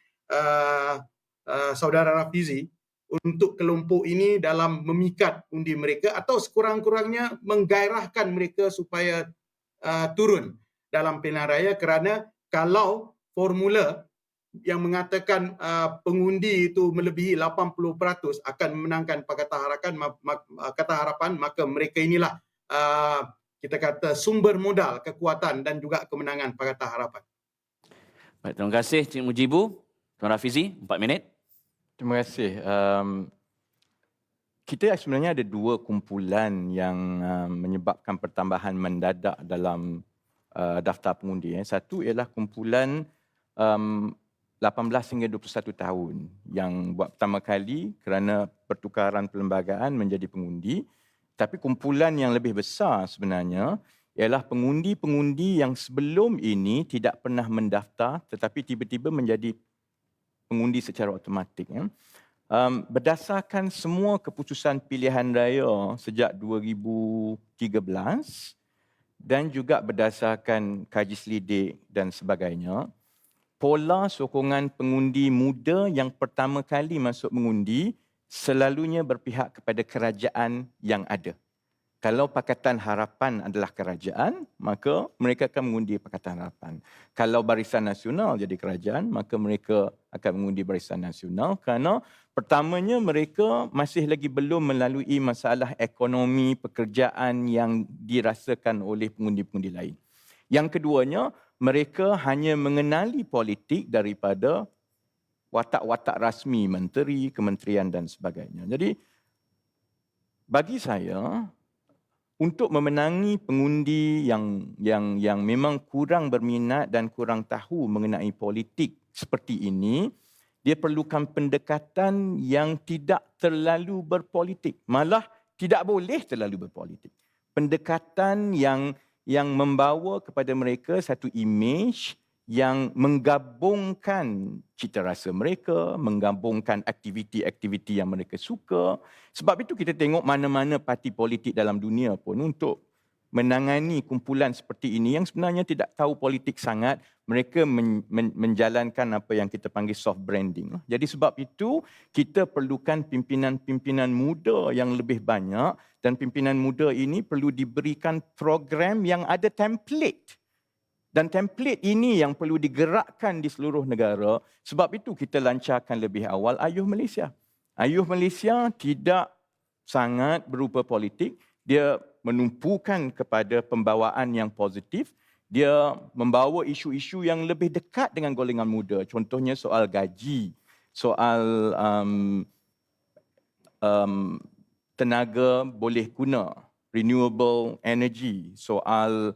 Saudara Rafizi untuk kelompok ini dalam memikat undi mereka atau sekurang-kurangnya menggairahkan mereka supaya turun dalam pilihan raya, kerana kalau formula yang mengatakan pengundi itu melebihi 80% akan memenangkan Pakatan Harapan, maka mereka inilah kita kata sumber modal, kekuatan dan juga kemenangan Pakatan Harapan. Baik, terima kasih Encik Mujibu. Tuan Rafizi, 4 minit. Terima kasih. Kita sebenarnya ada dua kumpulan yang menyebabkan pertambahan mendadak dalam daftar pengundi. Satu ialah kumpulan 18 hingga 21 tahun yang buat pertama kali kerana pertukaran perlembagaan menjadi pengundi. Tapi kumpulan yang lebih besar sebenarnya ialah pengundi-pengundi yang sebelum ini tidak pernah mendaftar tetapi tiba-tiba menjadi pengundi secara automatik. Berdasarkan semua keputusan pilihan raya sejak 2013 dan juga berdasarkan kaji selidik dan sebagainya, pola sokongan pengundi muda yang pertama kali masuk mengundi selalunya berpihak kepada kerajaan yang ada. Kalau Pakatan Harapan adalah kerajaan, maka mereka akan mengundi Pakatan Harapan. Kalau Barisan Nasional jadi kerajaan, maka mereka akan mengundi Barisan Nasional kerana pertamanya mereka masih lagi belum melalui masalah ekonomi pekerjaan yang dirasakan oleh pengundi-pengundi lain. Yang keduanya, mereka hanya mengenali politik daripada watak-watak rasmi menteri, kementerian dan sebagainya. Jadi bagi saya, untuk memenangi pengundi yang memang kurang berminat dan kurang tahu mengenai politik seperti ini, dia perlukan pendekatan yang tidak terlalu berpolitik. Malah tidak boleh terlalu berpolitik. Pendekatan yang membawa kepada mereka satu imej yang menggabungkan cita rasa mereka, menggabungkan aktiviti-aktiviti yang mereka suka. Sebab itu kita tengok mana-mana parti politik dalam dunia pun untuk menangani kumpulan seperti ini yang sebenarnya tidak tahu politik sangat, mereka menjalankan apa yang kita panggil soft branding. Jadi sebab itu kita perlukan pimpinan-pimpinan muda yang lebih banyak, dan pimpinan muda ini perlu diberikan program yang ada template. Dan template ini yang perlu digerakkan di seluruh negara. Sebab itu kita lancarkan lebih awal Ayuh Malaysia. Ayuh Malaysia tidak sangat berupa politik. Dia menumpukan kepada pembawaan yang positif. Dia membawa isu-isu yang lebih dekat dengan golongan muda. Contohnya soal gaji, soal tenaga boleh guna, renewable energy, soal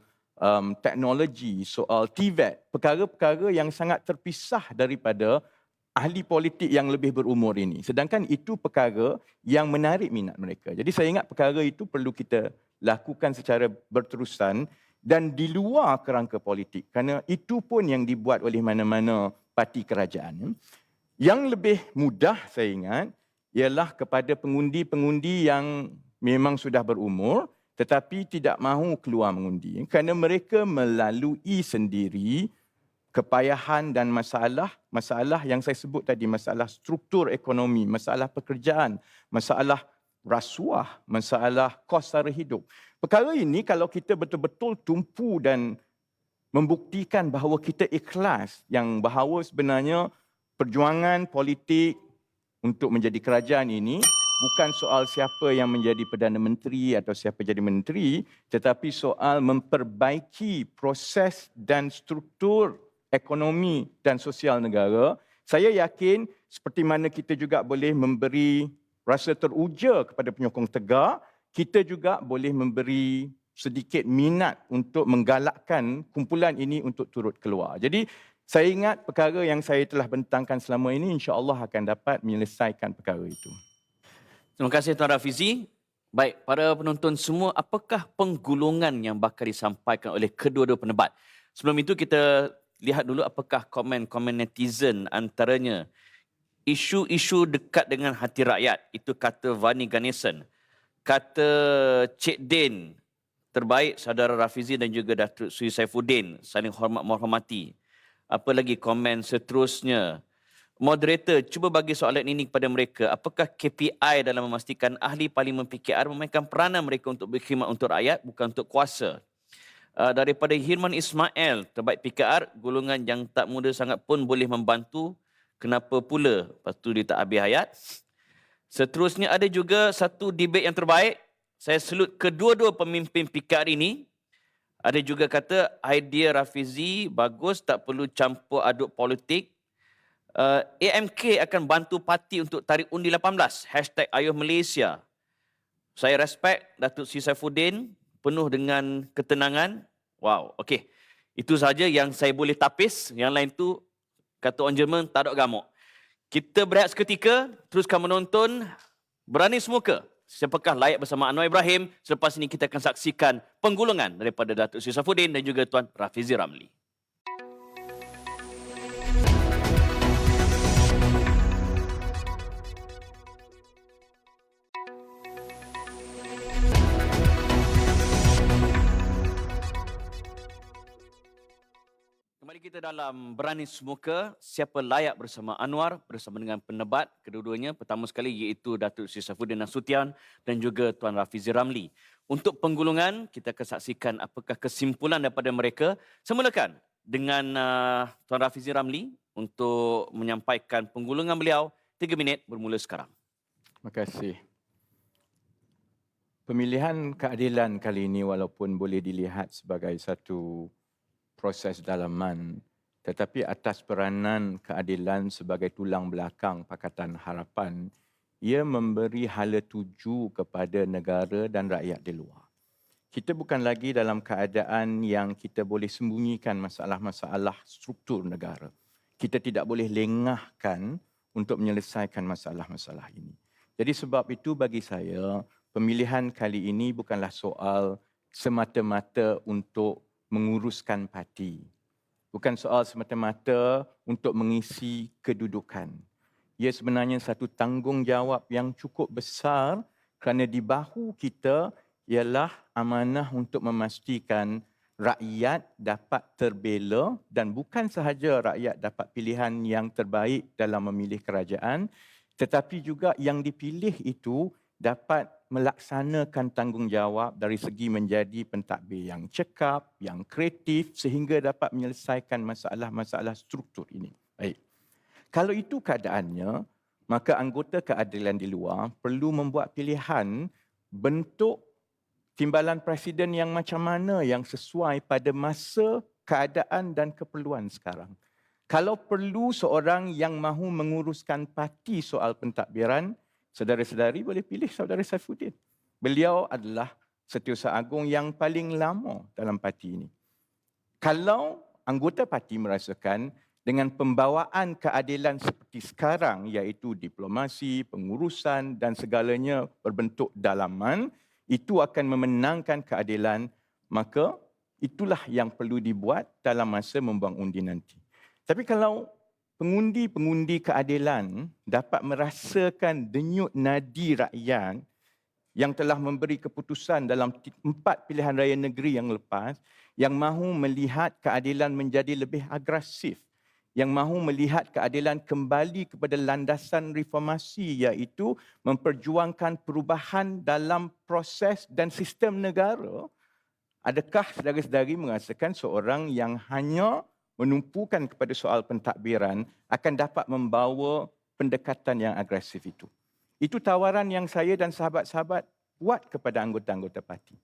teknologi, soal TVET, perkara-perkara yang sangat terpisah daripada ahli politik yang lebih berumur ini. Sedangkan itu perkara yang menarik minat mereka. Jadi saya ingat perkara itu perlu kita lakukan secara berterusan dan di luar kerangka politik. Kerana itu pun yang dibuat oleh mana-mana parti kerajaan. Yang lebih mudah saya ingat ialah kepada pengundi-pengundi yang memang sudah berumur tetapi tidak mahu keluar mengundi kerana mereka melalui sendiri kepayahan dan masalah yang saya sebut tadi, masalah struktur ekonomi, masalah pekerjaan, masalah rasuah, masalah kos sara hidup. Perkara ini kalau kita betul-betul tumpu dan membuktikan bahawa kita ikhlas, yang bahawa sebenarnya perjuangan politik untuk menjadi kerajaan ini bukan soal siapa yang menjadi Perdana Menteri atau siapa jadi menteri, tetapi soal memperbaiki proses dan struktur ekonomi dan sosial negara. Saya yakin seperti mana kita juga boleh memberi rasa teruja kepada penyokong Tegak, kita juga boleh memberi sedikit minat untuk menggalakkan kumpulan ini untuk turut keluar. Jadi saya ingat perkara yang saya telah bentangkan selama ini insya-Allah akan dapat menyelesaikan perkara itu. Terima kasih Tuan Rafizi. Baik, para penonton semua, apakah penggulungan yang bakal disampaikan oleh kedua-dua penebat? Sebelum itu kita lihat dulu apakah komen-komen netizen, antaranya isu-isu dekat dengan hati rakyat. Itu kata Vani Ganesan. Kata Cik Din, terbaik saudara Rafizi dan juga Datuk Seri Saifuddin, saling hormat menghormati. Apa lagi komen seterusnya? Moderator, cuba bagi soalan ini kepada mereka. Apakah KPI dalam memastikan ahli Parlimen PKR memainkan peranan mereka untuk berkhidmat untuk rakyat, bukan untuk kuasa? Daripada Hirman Ismail, terbaik PKR, golongan yang tak muda sangat pun boleh membantu. Kenapa pula? Lepas tu dia tak habis hayat. Seterusnya ada juga satu debate yang terbaik. Saya salute kedua-dua pemimpin PKR ini. Ada juga kata idea Rafizi bagus, tak perlu campur aduk politik. AMK akan bantu parti untuk tarik undi 18. #Ayuh Malaysia. Saya respect Datuk Seri Saifuddin, penuh dengan ketenangan. Wow, okey. Itu saja yang saya boleh tapis. Yang lain tu, kata orang Jerman, tak ada gamuk. Kita berehat seketika, teruskan menonton Berani Semuka. Siapakah layak bersama Anwar Ibrahim? Selepas ini kita akan saksikan penggulungan daripada Datuk Seri Saifuddin dan juga Tuan Rafizi Ramli. Kembali kita dalam Berani Semuka, siapa layak bersama Anwar bersama dengan penebat kedua-duanya. Pertama sekali iaitu Datuk Seri Saifuddin Nasution dan juga Tuan Rafizi Ramli. Untuk penggulungan, kita akan saksikan apakah kesimpulan daripada mereka. Semulakan dengan Tuan Rafizi Ramli untuk menyampaikan penggulungan beliau. 3 minit bermula sekarang. Terima kasih. Pemilihan keadilan kali ini walaupun boleh dilihat sebagai satu proses dalaman, tetapi atas peranan keadilan sebagai tulang belakang Pakatan Harapan, ia memberi hala tuju kepada negara dan rakyat di luar. Kita bukan lagi dalam keadaan yang kita boleh sembunyikan masalah-masalah struktur negara. Kita tidak boleh lengahkan untuk menyelesaikan masalah-masalah ini. Jadi sebab itu bagi saya, pemilihan kali ini bukanlah soal semata-mata untuk menguruskan parti. Bukan soal semata-mata untuk mengisi kedudukan. Ia sebenarnya satu tanggungjawab yang cukup besar kerana di bahu kita ialah amanah untuk memastikan rakyat dapat terbela dan bukan sahaja rakyat dapat pilihan yang terbaik dalam memilih kerajaan, tetapi juga yang dipilih itu dapat melaksanakan tanggungjawab dari segi menjadi pentadbir yang cekap, yang kreatif sehingga dapat menyelesaikan masalah-masalah struktur ini. Baik. Kalau itu keadaannya, maka anggota keadilan di luar perlu membuat pilihan bentuk timbalan presiden yang macam mana yang sesuai pada masa, keadaan dan keperluan sekarang. Kalau perlu seorang yang mahu menguruskan parti soal pentadbiran, saudara-saudari boleh pilih saudara Saifuddin. Beliau adalah Setiausaha Agung yang paling lama dalam parti ini. Kalau anggota parti merasakan dengan pembawaan keadilan seperti sekarang, iaitu diplomasi, pengurusan dan segalanya berbentuk dalaman, itu akan memenangkan keadilan, maka itulah yang perlu dibuat dalam masa membuang undi nanti. Tapi kalau pengundi-pengundi keadilan dapat merasakan denyut nadi rakyat yang telah memberi keputusan dalam 4 pilihan raya negeri yang lepas, yang mahu melihat keadilan menjadi lebih agresif, yang mahu melihat keadilan kembali kepada landasan reformasi, iaitu memperjuangkan perubahan dalam proses dan sistem negara, adakah saudara-saudari merasakan seorang yang hanya menumpukan kepada soal pentadbiran akan dapat membawa pendekatan yang agresif itu? Itu tawaran yang saya dan sahabat-sahabat buat kepada anggota-anggota parti.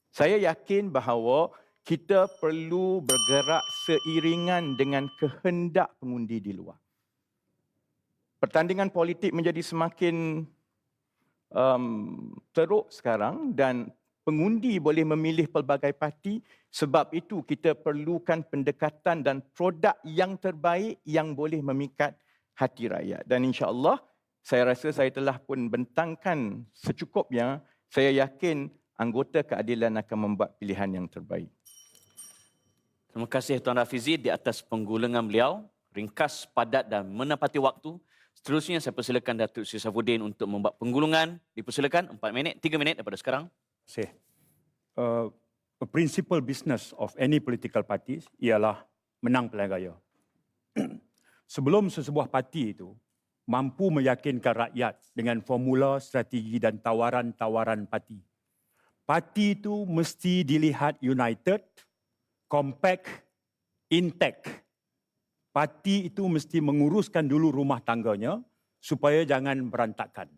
Saya yakin bahawa kita perlu bergerak seiringan dengan kehendak pengundi di luar. Pertandingan politik menjadi semakin teruk sekarang dan pengundi boleh memilih pelbagai parti. Sebab itu kita perlukan pendekatan dan produk yang terbaik yang boleh memikat hati rakyat. Dan insya-Allah saya rasa saya telah pun bentangkan secukupnya. Saya yakin anggota keadilan akan membuat pilihan yang terbaik. Terima kasih Tuan Rafizi di atas penggulengan beliau. Ringkas, padat dan menepati waktu. Seterusnya saya persilakan Datuk Seri Saifuddin untuk membuat penggulungan. Dipersilakan 4 minit, 3 minit daripada sekarang. A principal business of any political parties ialah menang pilihan raya. Sebelum sesebuah parti itu mampu meyakinkan rakyat dengan formula, strategi dan tawaran-tawaran parti. Parti itu mesti dilihat united, compact, intact. Parti itu mesti menguruskan dulu rumah tangganya supaya jangan berantakan.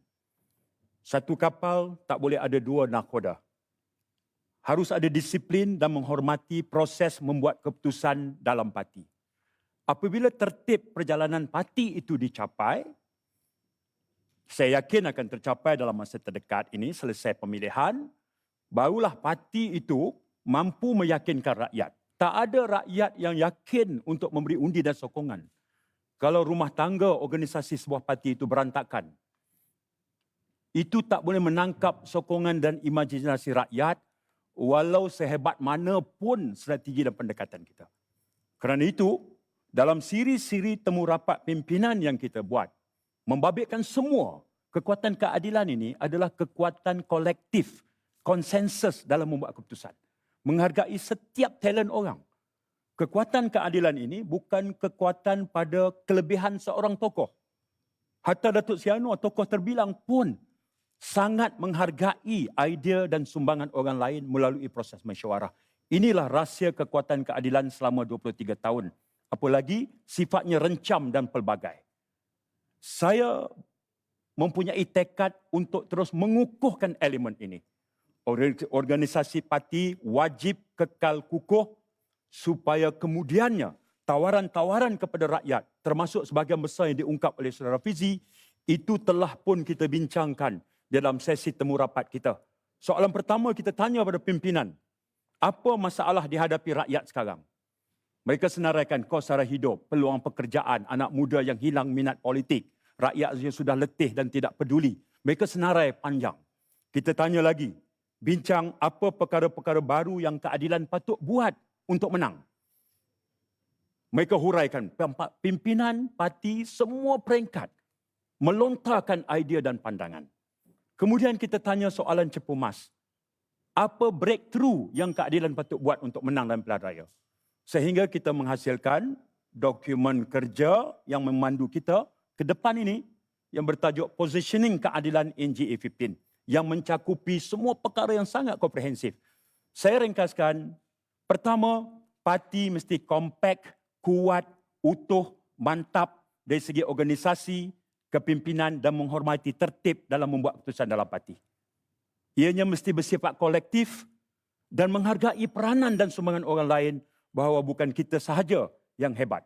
Satu kapal tak boleh ada 2 nahkoda. Harus ada disiplin dan menghormati proses membuat keputusan dalam parti. Apabila tertib perjalanan parti itu dicapai, saya yakin akan tercapai dalam masa terdekat ini, selesai pemilihan, barulah parti itu mampu meyakinkan rakyat. Tak ada rakyat yang yakin untuk memberi undi dan sokongan kalau rumah tangga organisasi sebuah parti itu berantakan. Itu tak boleh menangkap sokongan dan imajinasi rakyat walau sehebat mana pun strategi dan pendekatan kita. Kerana itu, dalam siri-siri temu rapat pimpinan yang kita buat, membabitkan semua kekuatan keadilan ini adalah kekuatan kolektif, konsensus dalam membuat keputusan. Menghargai setiap talent orang. Kekuatan keadilan ini bukan kekuatan pada kelebihan seorang tokoh. Hatta Datuk Seri Anwar, tokoh terbilang pun sangat menghargai idea dan sumbangan orang lain melalui proses mesyuarah. Inilah rahsia kekuatan keadilan selama 23 tahun. Apalagi sifatnya rencam dan pelbagai. Saya mempunyai tekad untuk terus mengukuhkan elemen ini. Organisasi parti wajib kekal kukuh supaya kemudiannya tawaran-tawaran kepada rakyat, termasuk sebahagian besar yang diungkap oleh Saudara Fizi, itu telah pun kita bincangkan dalam sesi temu rapat kita. Soalan pertama kita tanya pada pimpinan, apa masalah dihadapi rakyat sekarang? Mereka senaraikan kos sara hidup, peluang pekerjaan, anak muda yang hilang minat politik, rakyat yang sudah letih dan tidak peduli. Mereka senarai panjang. Kita tanya lagi, bincang apa perkara-perkara baru yang keadilan patut buat untuk menang. Mereka huraikan, pimpinan parti semua peringkat melontarkan idea dan pandangan. Kemudian kita tanya soalan cepu mas. Apa breakthrough yang keadilan patut buat untuk menang dalam pilihan raya? Sehingga kita menghasilkan dokumen kerja yang memandu kita ke depan ini yang bertajuk Positioning Keadilan NGA 15. yang mencakupi semua perkara yang sangat komprehensif. Saya ringkaskan, pertama, parti mesti kompak, kuat, utuh, mantap dari segi organisasi, kepimpinan dan menghormati tertib dalam membuat keputusan dalam parti. Ianya mesti bersifat kolektif dan menghargai peranan dan sumbangan orang lain bahawa bukan kita sahaja yang hebat.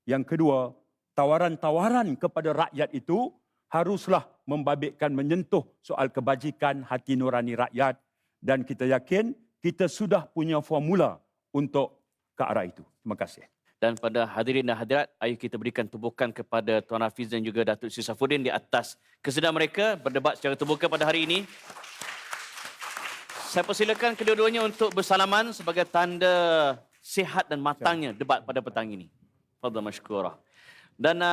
Yang kedua, tawaran-tawaran kepada rakyat itu haruslah membabitkan menyentuh soal kebajikan hati nurani rakyat dan kita yakin kita sudah punya formula untuk ke arah itu. Terima kasih. Dan pada hadirin dan hadirat, ayo kita berikan tepukan kepada Tuan Hafiz dan juga Datuk Sri Saifuddin di atas kesedaran mereka berdebat secara terbuka pada hari ini. Saya persilakan kedua-duanya untuk bersalaman sebagai tanda sihat dan matangnya debat pada petang ini. Fadhal masykurah. Dan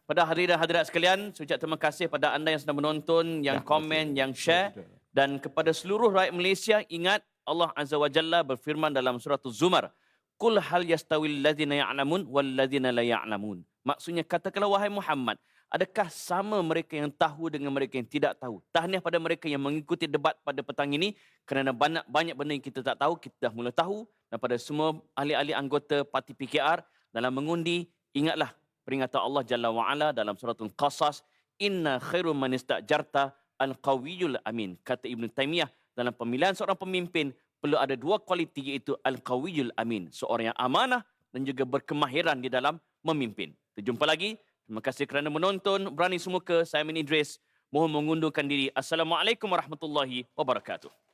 pada hadirin dan hadirat sekalian, saya ucap terima kasih pada anda yang sedang menonton, yang komen, yang share. Dan kepada seluruh rakyat Malaysia, ingat Allah Azza wa Jalla berfirman dalam surah Az-Zumar, Qul hal yastawil ladzina ya'lamun wal ladzina la ya'lamun. Maksudnya katakanlah wahai Muhammad, adakah sama mereka yang tahu dengan mereka yang tidak tahu? Tahniah pada mereka yang mengikuti debat pada petang ini kerana banyak benda yang kita tak tahu, kita dah mula tahu. Dan pada semua ahli-ahli anggota parti PKR dalam mengundi, ingatlah peringatan Allah Jalla wa'ala dalam surah Al-Qasas, Inna khairu man istajarta al-qawiyul amin. Kata Ibn Taymiyah, dalam pemilihan seorang pemimpin, perlu ada dua kualiti iaitu al-qawiyul amin. Seorang yang amanah dan juga berkemahiran di dalam memimpin. Kita jumpa lagi. Terima kasih kerana menonton. Berani Semuka, saya Amin Idris. Mohon mengundurkan diri. Assalamualaikum warahmatullahi wabarakatuh.